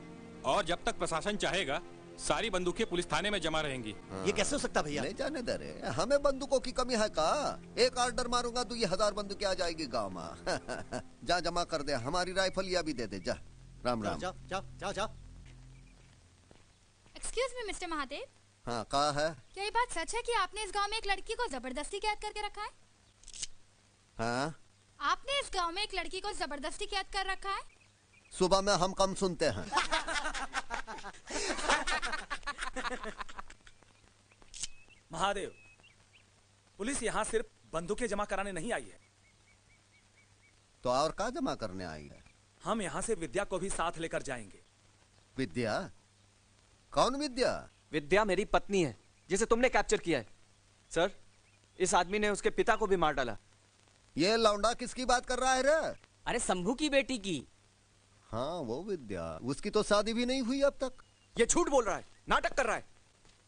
और जब तक प्रशासन चाहेगा सारी बंदूकें पुलिस थाने में जमा रहेंगी। ये कैसे हो सकता भैया? नहीं जाने दे रहे, हमें बंदूकों की कमी है का? एक ऑर्डर मारूंगा तो ये 1000 बंदूकें आ जाएगी गांव में। जा जमा कर दे, हमारी राइफल या भी दे दे। जा राम राम। जाओ जाओ जाओ जाओ। Excuse me mister Mahadev. हाँ कहा है? क्या ये बात सच है कि आपने इस गांव में एक लड़की को जबरदस्ती कैद करके रखा है? हाँ? आपने इस गांव में एक लड़की को जबरदस्ती कैद कर रखा है? सुबह में हम कम सुनते हैं। महादेव, पुलिस यहाँ सिर्फ बंदूकें जमा कराने नहीं आई है। तो और क्या जमा करने आई है? हम यहाँ से विद्या को भी साथ लेकर जाएंगे। विद्या? कौन विद्या? विद्या मेरी पत्नी है जिसे तुमने कैप्चर किया है। सर, इस आदमी ने उसके पिता को भी मार डाला। ये लौंडा किसकी बात कर रहा है रे? अरे शंभू की बेटी की। हाँ वो विद्या, उसकी तो शादी भी नहीं हुई अब तक। ये झूठ बोल रहा है, नाटक कर रहा है।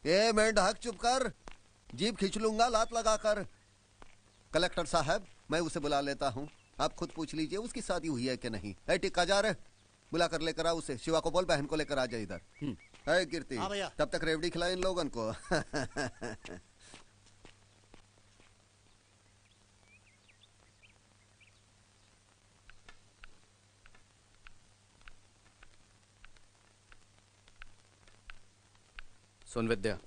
ए मेंढक चुप कर, जीभ खींच लूंगा लात लगाकर। कलेक्टर साहब, मैं उसे बुला लेता हूँ, आप खुद पूछ लीजिए उसकी शादी हुई है कि नहीं। ए टिक्का जा रहे, बुला कर लेकर आ उसे। शिवा को बोल बहन को लेकर आ जाए इधर। है कीर्ति, तब तक रेवड़ी खिला इन लोगन को। सुन विद्या,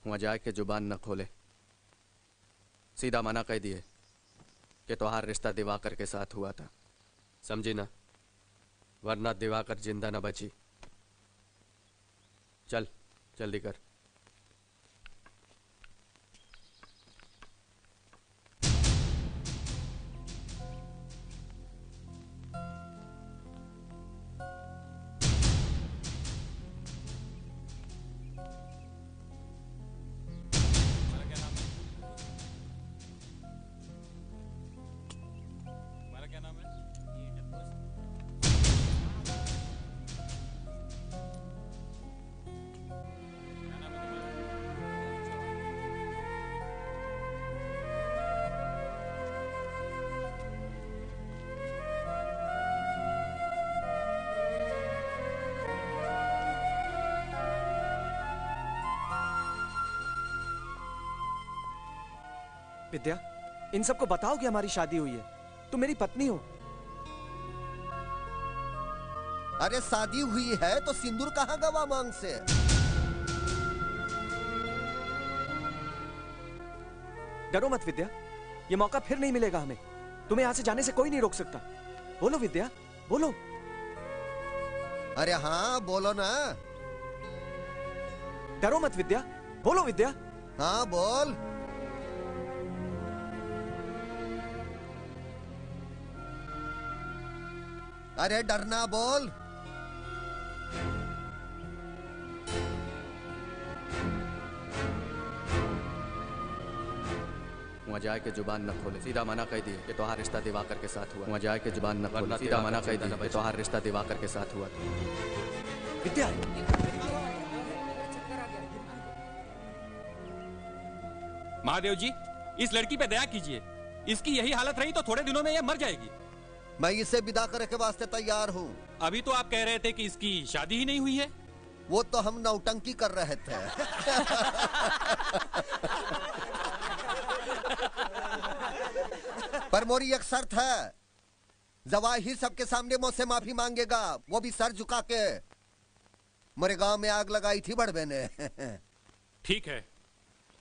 वहां जाके जुबान न खोले, सीधा मना कह दिए कि तुम्हारा रिश्ता दिवाकर के साथ हुआ था, समझी ना? वरना दिवाकर जिंदा न बची। चल जल्दी कर। विद्या, इन सबको बताओ कि हमारी शादी हुई है, तुम मेरी पत्नी हो। अरे शादी हुई है तो सिंदूर कहाँ गवा मांग से? डरो मत विद्या, ये मौका फिर नहीं मिलेगा हमें। तुम्हें यहाँ से जाने से कोई नहीं रोक सकता। बोलो विद्या, बोलो। अरे हाँ बोलो ना। डरो मत विद्या, बोलो विद्या। हाँ बोल। अरे डरना बोल। वहाँ जाए के जुबान न खोले, सीधा मना कह दिए कि तुम्हारा रिश्ता दिवाकर के साथ हुआ। वहाँ जाए के जुबान न खोले, सीधा मना कह दिए कि तुम्हारा रिश्ता दिवाकर के साथ हुआ। विद्या, महादेव जी, इस लड़की पे दया कीजिए। इसकी यही हालत रही तो थोड़े दिनों में यह मर जाएगी। मैं इसे विदा करने के वास्ते तैयार हूँ। अभी तो आप कह रहे थे कि इसकी शादी ही नहीं हुई है। वो तो हम नौटंकी कर रहे थे। पर मोरी एक शर्त है, जवाहिर सबके सामने मुझसे माफी मांगेगा, वो भी सर झुका के। मेरे गांव में आग लगाई थी बड़बे ने। ठीक है,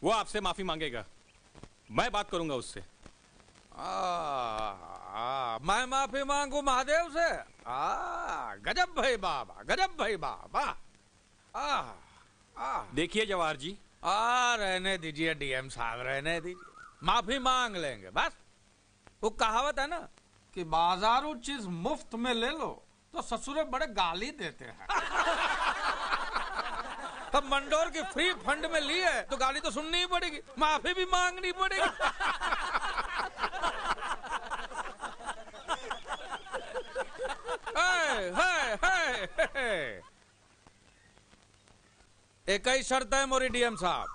वो आपसे माफी मांगेगा, मैं बात करूंगा उससे। मैं माफी मांगू महादेव से? गजब भाई बाबा, गजब भाई बाबा। देखिए जवाहर जी, रहने दीजिए डीएम साहब, रहने दीजिए, माफी मांग लेंगे बस। वो कहावत है ना कि बाजारू चीज मुफ्त में ले लो तो ससुरे बड़े गाली देते हैं। अब मंडोर की फ्री फंड में ली है तो गाली तो सुननी ही पड़ेगी, माफी भी मांगनी पड़ेगी। एक ही शर्त है मोरी डीएम साहब,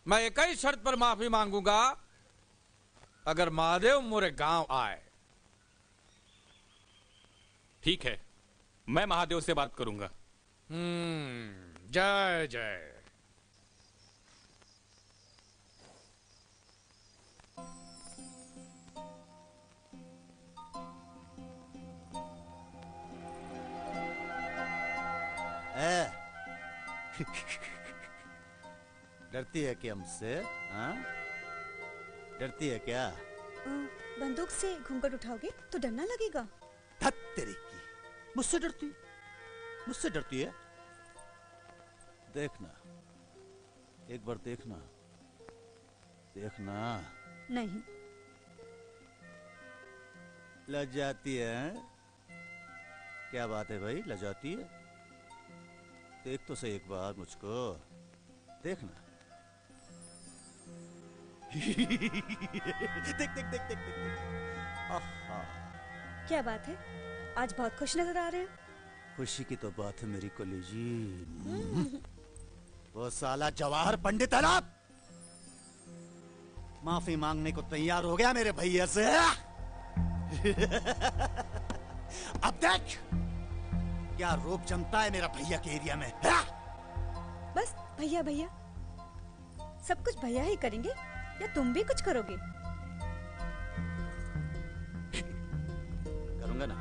मैं एक ही शर्त पर माफी मांगूंगा, अगर महादेव मोरे गांव आए। ठीक है, मैं महादेव से बात करूंगा। जय जय। डरती है क्या हमसे? हाँ? डरती है क्या? बंदूक से घूंघट उठाओगे तो डर ना लगेगा? धत तेरी की, मुझसे डरती? मुझसे डरती है? देखना, एक बार देखना, देखना। नहीं। लजाती है? क्या बात है भाई, लजाती है? देख तो सही एक बार मुझको, देखना। देख देख देख देख देख। आहा। क्या बात है, आज बहुत खुश नजर आ रहे हैं। खुशी की तो बात है मेरी कलेजी। वो साला जवाहर पंडित है ना, माफी मांगने को तैयार हो गया मेरे भैया से। अब देख क्या रूप जमता है मेरा भैया के एरिया में। बस भैया भैया, सब कुछ भैया ही करेंगे या तुम भी कुछ करोगे? करूंगा ना।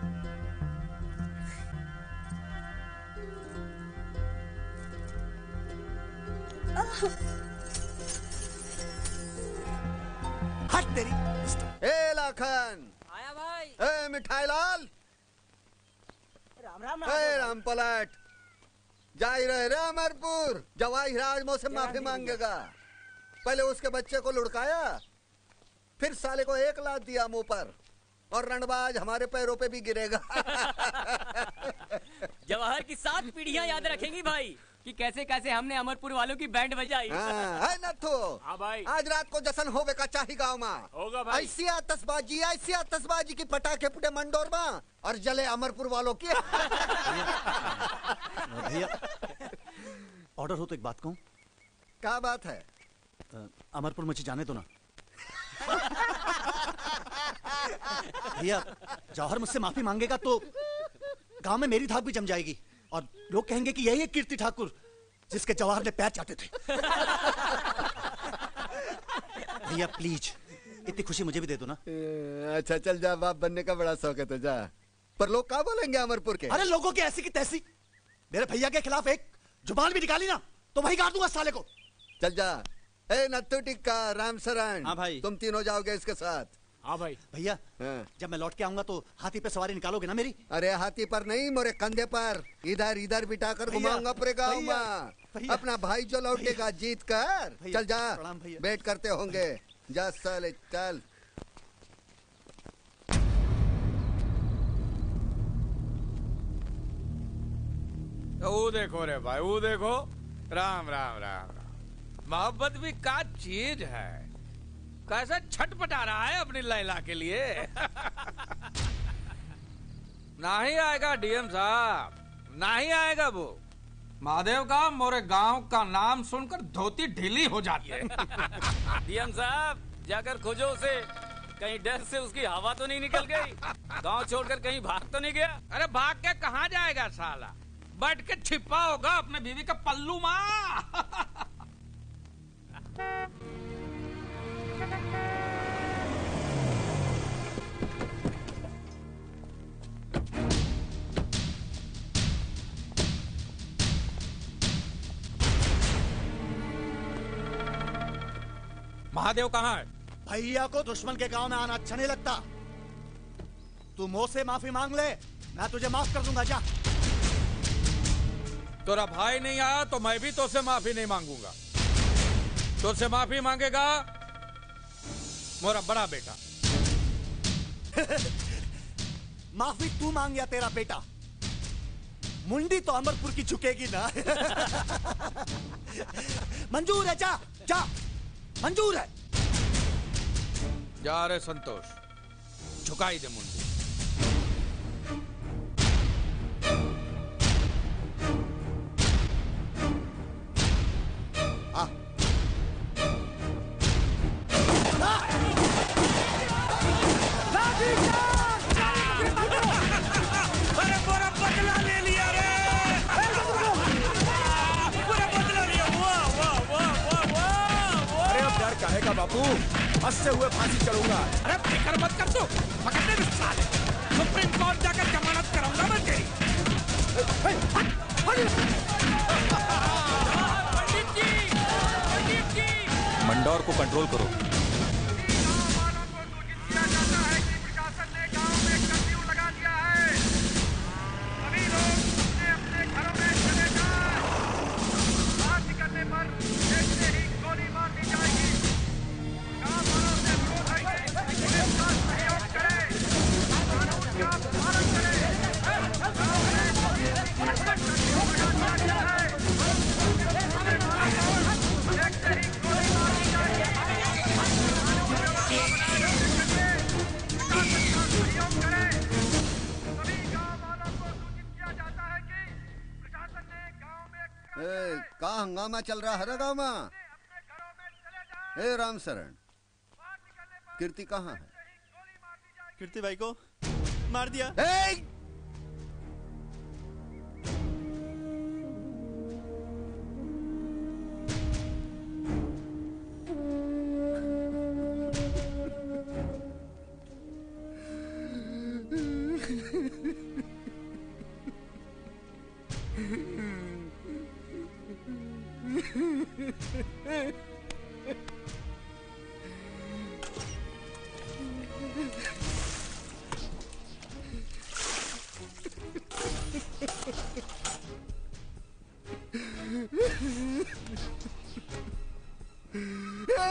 हट तेरी। ए लाखन, आया भाई। ए मिठाई लाल, राम राम राम पलट, जा ही रहे रे अमरपुर। जवाहिराज मुझ से माफी मांगेगा। पहले उसके बच्चे को लुढ़काया, फिर साले को एक लात दिया मुंह पर, और रणबाज हमारे पैरों पे भी गिरेगा। जवाहर की 7 पीढ़ियां याद रखेंगी भाई कि कैसे कैसे हमने अमरपुर वालों की बैंड बजाई। है नथु, भाई आज रात को जश्न होवे का चाही गाँव में। होगा भाई। ऐसी आतशबाजी की पटाखे फुटे मंडोर में और जले अमरपुर वालों की। भैया ऑर्डर हो तो एक बात कहूँ। क्या बात है? अमरपुर मुझे जाने दो ना। भैया जौहर मुझसे माफी मांगेगा तो गांव में मेरी धाक भी जम जाएगी और लोग कहेंगे कि यही है कीर्ति ठाकुर जिसके जवाहर ने पैर चाटे थे। भैया प्लीज इतनी खुशी मुझे भी दे दो ना। अच्छा चल जा, बाप बनने का बड़ा शौक है तो जा। पर लोग क्या बोलेंगे अमरपुर के? अरे लोगों की ऐसी की तैसी, मेरे भैया के खिलाफ एक जुबान भी निकाली ना तो वही गाड़ दूंगा साले को। चल जा। ए नत्थु टिक्का, राम शरण। हाँ भाई। तुम तीनों जाओगे इसके साथ। हाँ भाई। भैया जब मैं लौट के आऊंगा तो हाथी पे सवारी निकालोगे ना मेरी? अरे हाथी पर नहीं, मोरे कंधे पर इधर इधर बिठा कर घुमाऊंगा पूरे गाँव में। अपना भाई जो लौटेगा जीत कर। चल जा, वेट करते होंगे। जा साले चल। वो देखो रे भाई, वो देखो। राम राम राम राम। मोहब्बत भी का चीज है, कैसा छटपटा रहा है अपनी लैला के लिए। नहीं आएगा डीएम साहब, नहीं आएगा वो। महादेव का मोरे गांव का नाम सुनकर धोती ढीली हो जाती है। डीएम साहब जाकर खोजो उसे, कहीं डर से उसकी हवा तो नहीं निकल गई, गांव छोड़कर कहीं भाग तो नहीं गया। अरे भाग के कहाँ जाएगा साला, बैठ के छिपा होगा अपने बीवी का पल्लू माँ। महादेव कहाँ है? भैया को दुश्मन के गांव में आना अच्छा नहीं लगता। तू मुंह से माफी मांग ले, मैं तुझे माफ कर दूंगा। जा तोरा भाई नहीं आया तो मैं भी तुझसे माफी नहीं मांगूंगा। तुझसे माफी मांगेगा मोरा बड़ा बेटा। माफी तू मांग या तेरा बेटा, मुंडी तो अमरपुर की झुकेगी ना। मंजूर है, जा जा, मंजूर है। जा रे संतोष, झुकाई दे मुंडी। बापू, हंसते हुए फांसी चढ़ूंगा। अरे फिक्र मत कर तू, पकड़ने दे साले। सुप्रीम कोर्ट जाकर जमानत कराऊंगा मैं तेरी। पंडित जी, मंडौर को कंट्रोल करो। कहाँ हंगामा चल रहा है गाँव में? ए राम शरण, कीर्ति कहाँ है? कीर्ति भाई को मार दिया।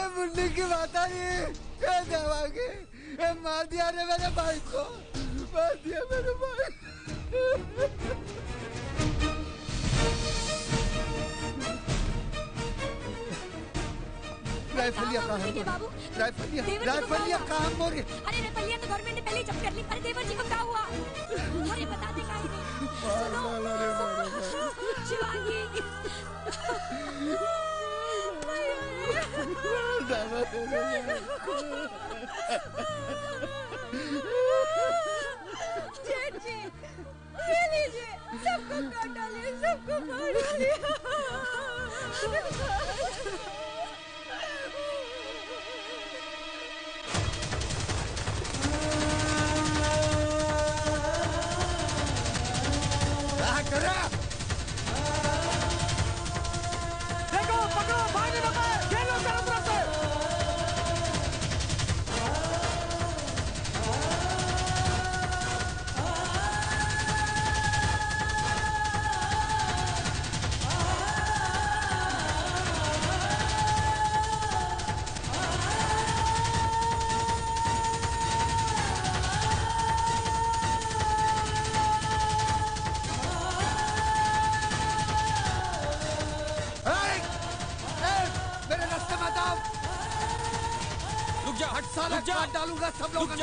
मुन्नी की बात आ रही, मार दिया रे मेरे भाई को, मार दिया मेरे भाई। राइफलिया कहाँ है? राइफलिया कहाँ मोरे? अरे राइफलिया तो गवर्नमेंट ने पहले ही जब्त कर ली। अरे देवर जी को क्या हुआ? अरे बता दे काहे नहीं? शिवांगी, जेठ जी, ये लीजिए, सबको काट डालिए, सबको मार डालिए। देखो, पकड़ो, भाई ने पकड़ो, ये लो चारों तरफ से। साला काट डालूंगा सब लोगों को।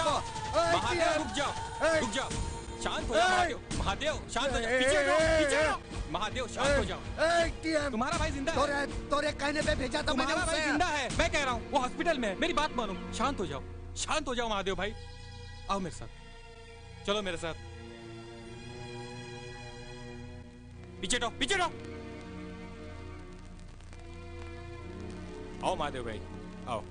महादेव रुक जाओ, रुक जाओ, शांत हो जाओ महादेव, महादेव शांत हो जाओ, पीछे हटो, पीछे हटो, महादेव शांत हो जाओ। तुम्हारा भाई जिंदा है। तोरे कहने पे भेजा था मैंने तुम्हारा भाई जिंदा है, मैं कह रहा हूँ, वो हॉस्पिटल में है, मेरी बात मानो, शांत हो जाओ, शांत हो जाओ महादेव भाई, आओ मेरे साथ, चलो मेरे साथ, पीछे हटो, पीछे हटो, आओ महादेव भाई, आओ।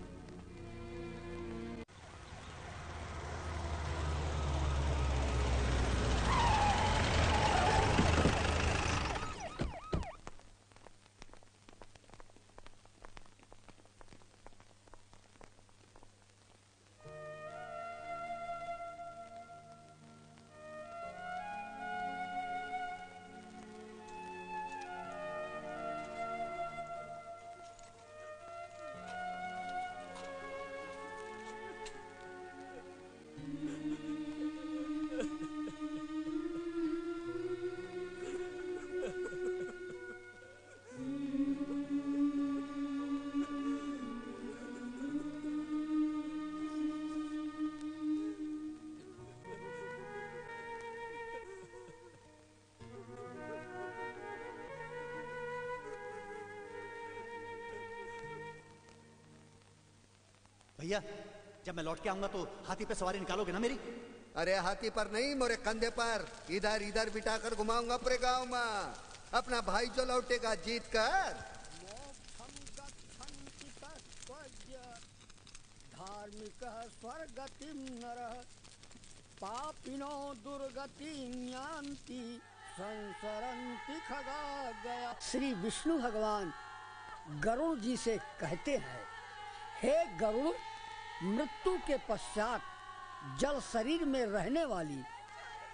भैया जब मैं लौट के आऊंगा तो हाथी पे सवारी निकालोगे ना मेरी? अरे हाथी पर नहीं, मोरे कंधे पर इधर इधर बिठा कर घुमाऊंगा पूरे गांव में। अपना भाई जो लौटेगा जीत कर। धार्मिक स्वर्गतिम नरः पापिनो दुर्गतिं यान्ति संसरन्ति खगादया। श्री विष्णु भगवान गरुड़ जी से कहते हैं, हे गरुड़, मृत्यु के पश्चात जल शरीर में रहने वाली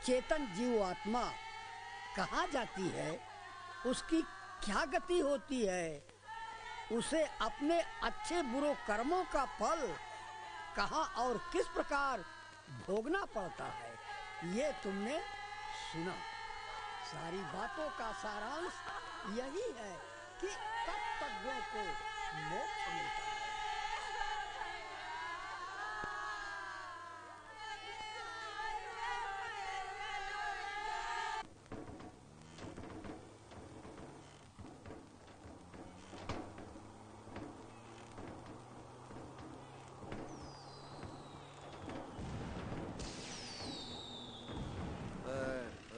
चेतन जीव आत्मा कहाँ जाती है, उसकी क्या गति होती है, उसे अपने अच्छे बुरे कर्मों का फल कहाँ और किस प्रकार भोगना पड़ता है, ये तुमने सुना। सारी बातों का सारांश यही है कि तत्वज्ञों को मोक्ष मिलता है।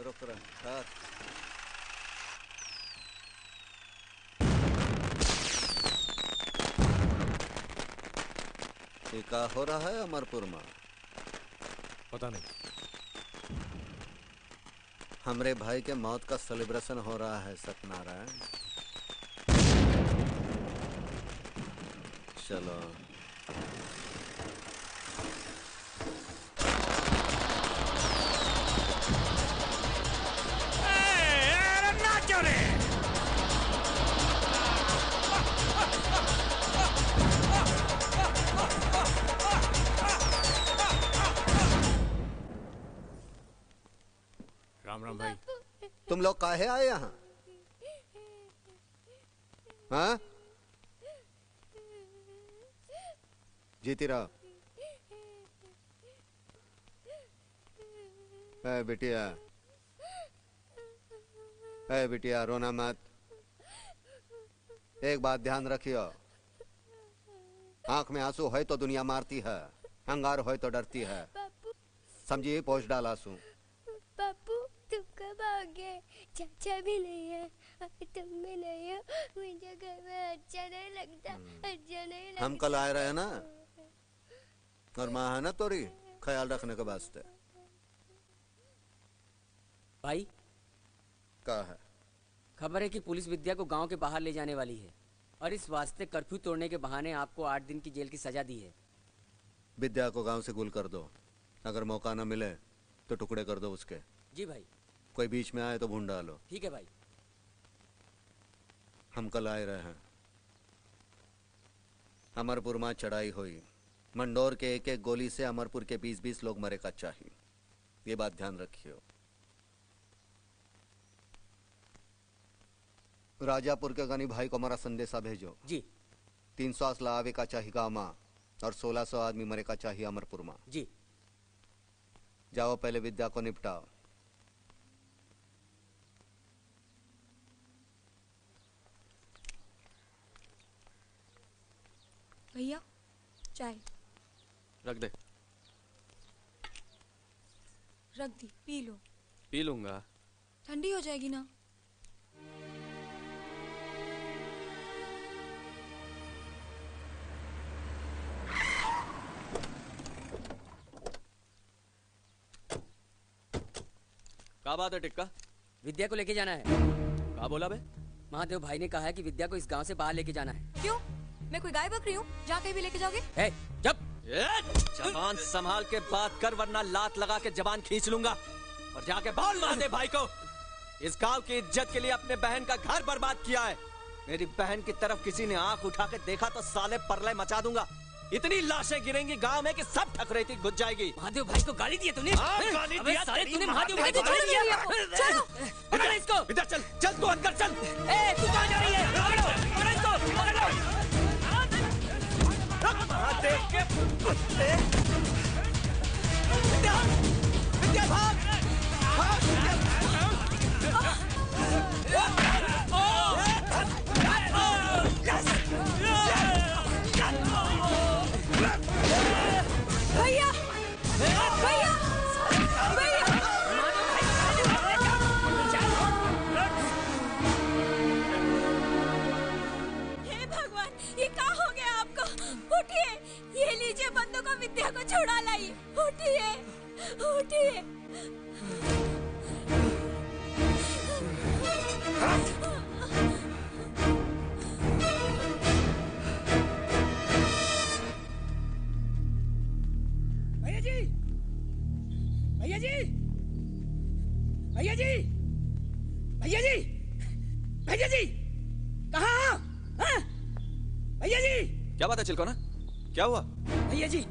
रुक रहा। क्या हो रहा है अमरपुर में? पता नहीं। हमरे भाई के मौत का सेलिब्रेशन हो रहा है सत्यनारायण। चलो नाचो रे। राम राम भाई। तुम लोग काहे आए यहाँ? हाँ? जीती रहो। बिटिया, बिटिया रोना मत। एक बात ध्यान रखियो, आंख में आंसू है तो दुनिया मारती है, अंगार हो तो डरती है। समझिए, पोछ डाल आंसू। बापू तुम कब आओगे? चाचा भी नहीं है, तुम भी नहीं हो, मुझे घर में अच्छा नहीं लगता, अच्छा नहीं लगता। हम कल आए रहे ना, और माँ है ना तोरी, ख्याल रखने के वास्ते। भाई क्या है? खबर है कि पुलिस विद्या को गांव के बाहर ले जाने वाली है, और इस वास्ते कर्फ्यू तोड़ने के बहाने आपको 8 दिन की जेल की सजा दी है। विद्या को गांव से गुल कर दो, अगर मौका न मिले तो टुकड़े कर दो उसके। जी भाई। कोई बीच में आए तो भून डालो। ठीक है भाई। हम कल आए रहे हैं। अमरपुर में चढ़ाई हुई, मंडोर के एक एक गोली से अमरपुर के 20-20 लोग मरे का चाहिए, ये बात ध्यान रखियो। राजापुर के गनी भाई को हमारा संदेशा भेजो। जी। 300 असला आवे का चाहिए गाँव में, और 1600 आदमी मरे का चाहिए अमरपुर में। जी। जाओ पहले विद्या को निपटाओ। भैया चाय रख दे। रख दी, पी लो। पी लूंगा। ठंडी हो जाएगी ना। क्या बात है टिक्का? विद्या को लेके जाना है। क्या बोला बे? महादेव भाई ने कहा है कि विद्या को इस गांव से बाहर लेके जाना है। क्यों? मैं कोई गाय बकरी हूँ जहाँ कहीं भी लेके जाओगे? जबान संभाल के बात कर, वरना लात लगा के जबान खींच लूंगा। और जाके बोल महादेव भाई को, इस गांव की इज्जत के लिए अपने बहन का घर बर्बाद किया है। मेरी बहन की तरफ किसी ने आंख उठा के देखा तो साले परले मचा दूंगा। इतनी लाशें गिरेंगी गांव में कि सब ठकरेती घुस जाएगी। महादेव भाई को गाली दी है तूने? गाली दिया साले तूने महादेव भाई को गाली दिया। चलो पकड़ इसको। इधर चल, चल तू अंदर चल। ए तू कहाँ जा रही है? पकड़ो, पकड़ो इसको, पकड़ लो। महादेव के कुत्ते। विद्या, विद्या भाग, भाग विद्या। भैया जी, भैया जी, भैया जी, कहाँ? हाँ? भैया जी, क्या बात है चिलकोना? क्या हुआ? भैया जी,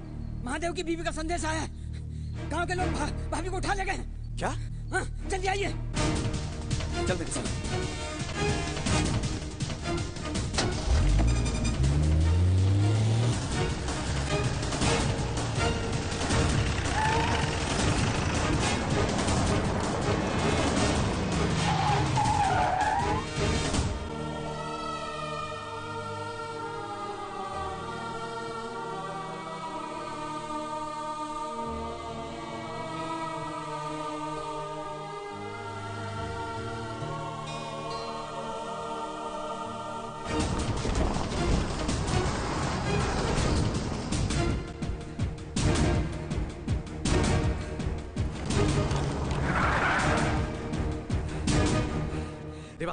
महादेव की बीवी का संदेश आया है। गांव के लोग भाभी को उठा ले गए। क्या? हाँ, जल्दी आइए। चल मेरे साथ।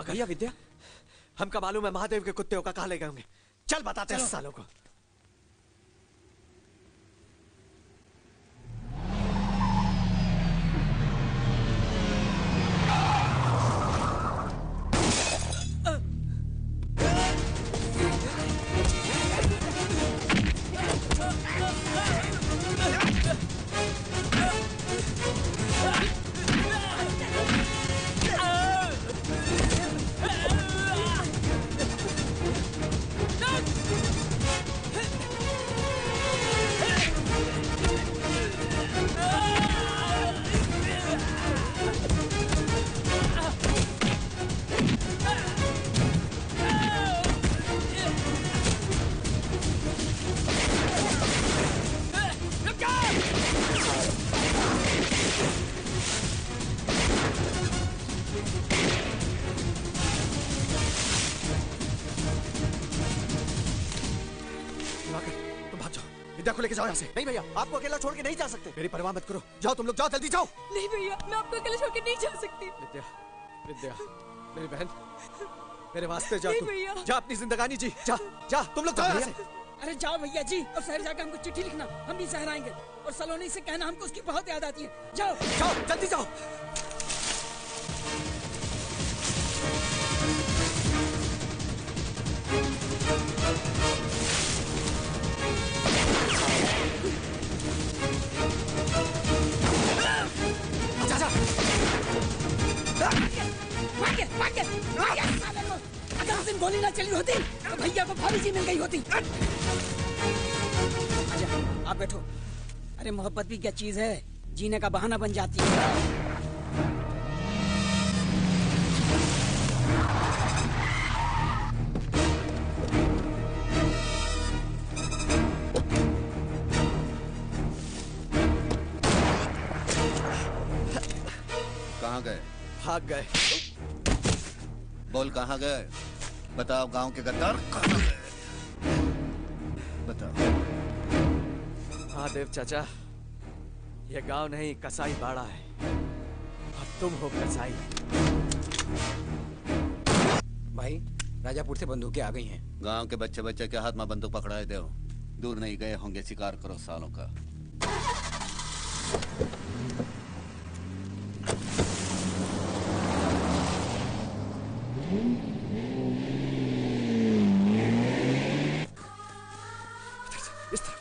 भैया विद्या, हमका मालूम है महादेव के कुत्ते का कहाँ ले गए होंगे। चल बताते हैं सालों को। को लेके जाओ यहाँ से। नहीं भैया, आपको अकेला छोड़ के नहीं जा सकते। मेरी परवाह मत करो, जाओ तुम लोग, जाओ जल्दी जाओ। नहीं भैया, मैं आपको अकेला छोड़ के नहीं जा सकती। विद्या, विद्या, मेरी बहन, मेरे वास्ते जा तू। जा अपनी जिंदगानी जी, जा, जा तुम लोग जाओ यहाँ से। अरे जाओ भैया जी, और शहर जाकर हमको चिट्ठी लिखना, हम भी शहर आएंगे। और सलोनी से कहना हमको उसकी बहुत याद आती है। जाओ जाओ जल्दी जाओ। अगर उस दिन गोली ना चली होती तो भैया को भाभी जी मिल गई होती। आजा, आप बैठो। अरे मोहब्बत भी क्या चीज है, जीने का बहाना बन जाती है। कहाँ गए? भाग गए। बोल कहाँ गए? बताओ, गांव के गद्दार कहाँ गए? बताओ। महादेव चाचा, ये गांव नहीं कसाई बाड़ा है, और तुम हो कसाई। भाई, राजापुर से बंदूकें आ गई हैं। गांव के बच्चे बच्चे के हाथ में बंदूक पकड़ाए दो। दूर नहीं गए होंगे, शिकार करो सालों का। इस तरफ।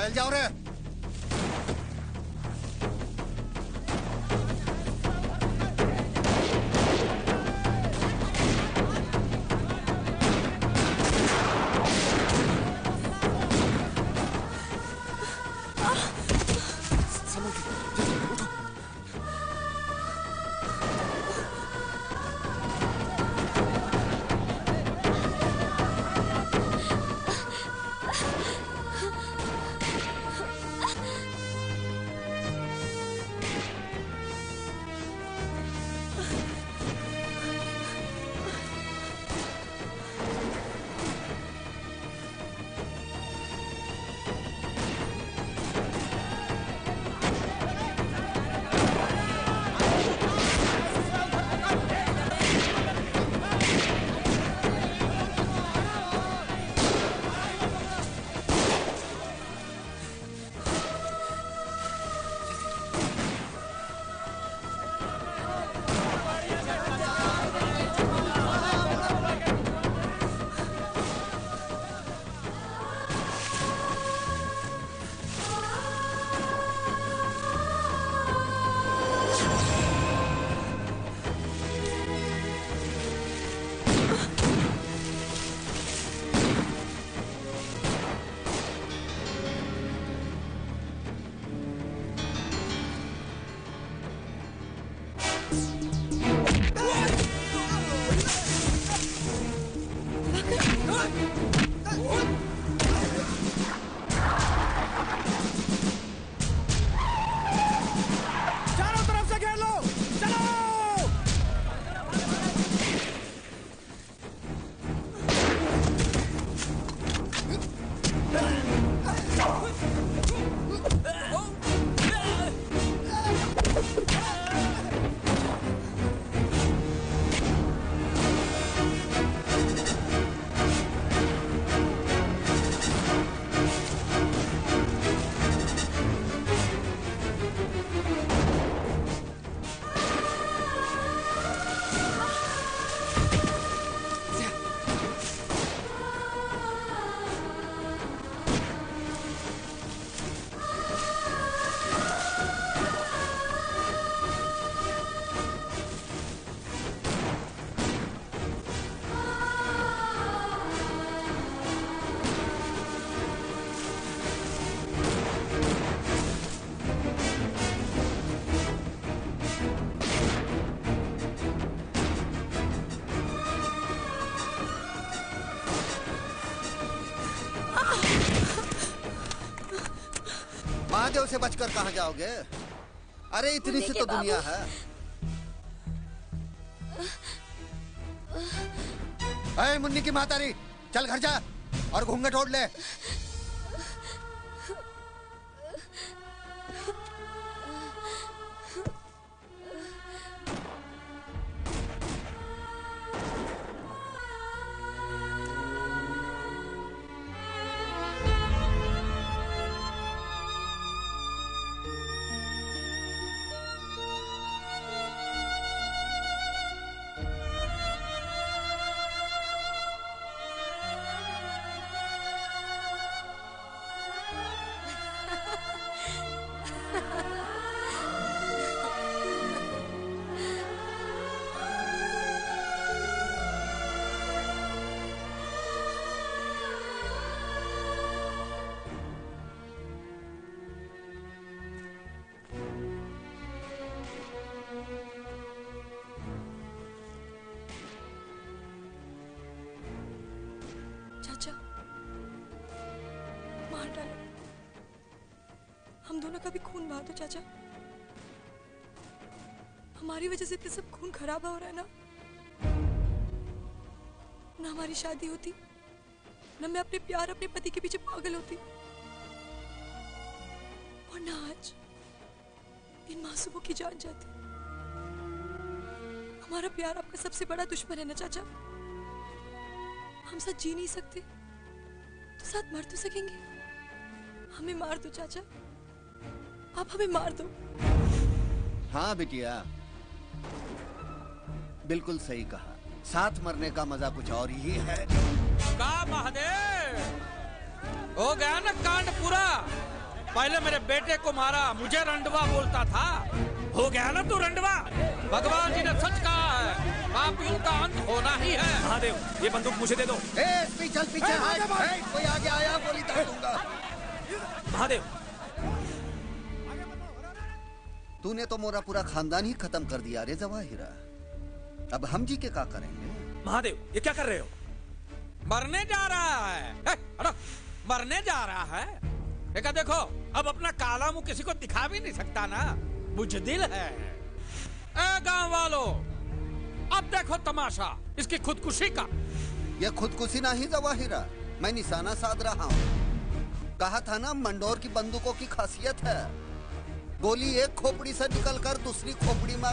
फैल जाओ रे। महादेव से बचकर कहाँ जाओगे? अरे इतनी सी तो दुनिया है। अरे मुन्नी की मातारी, चल घर जा और घूंघट ओढ़ ले। मार डालो, हम दोनों का भी खून बहा दो चाचा। हमारी वजह से इतने सब खून खराब हो रहा है ना हमारी शादी होती, ना मैं अपने प्यार अपने पति के पीछे पागल होती, और ना आज इन मासूमों की जान जाती। हमारा प्यार आपका सबसे बड़ा दुश्मन है ना चाचा। हम साथ जी नहीं सकते तो साथ मर तो सकेंगे। हमें मार दो चाचा, आप हमें मार दो। हाँ बिटिया, बिल्कुल सही कहा। साथ मरने का मजा कुछ और ही है। का महादेव, हो गया ना कांड पूरा। पहले मेरे बेटे को मारा, मुझे रंडवा बोलता था। हो गया ना तू रंडवा। भगवान जी ने सच कहा है, पापियों का अंत होना ही है। महादेव, ये बंदूक मुझे दे दो। चल पीछे हट, कोई आगे आया गोली दाग दूंगा। महादेव, तूने तो मोरा पूरा खानदान ही खत्म कर दिया रे जवाहिरा। अब हम जी के क्या करेंगे? महादेव, ये क्या कर रहे हो? मरने जा रहा है। मरने जा रहा है। देखा देखो, अब अपना काला मुंह किसी को दिखा भी नहीं सकता ना, बुजदिल है। ए गांव वालों, अब देखो तमाशा इसकी खुदकुशी का। ये खुदकुशी नहीं जवाहिरा, मैं निशाना साध रहा हूँ। कहा था ना, मंडोर की बंदूकों की खासियत है, गोली एक खोपड़ी से निकलकर दूसरी खोपड़ी में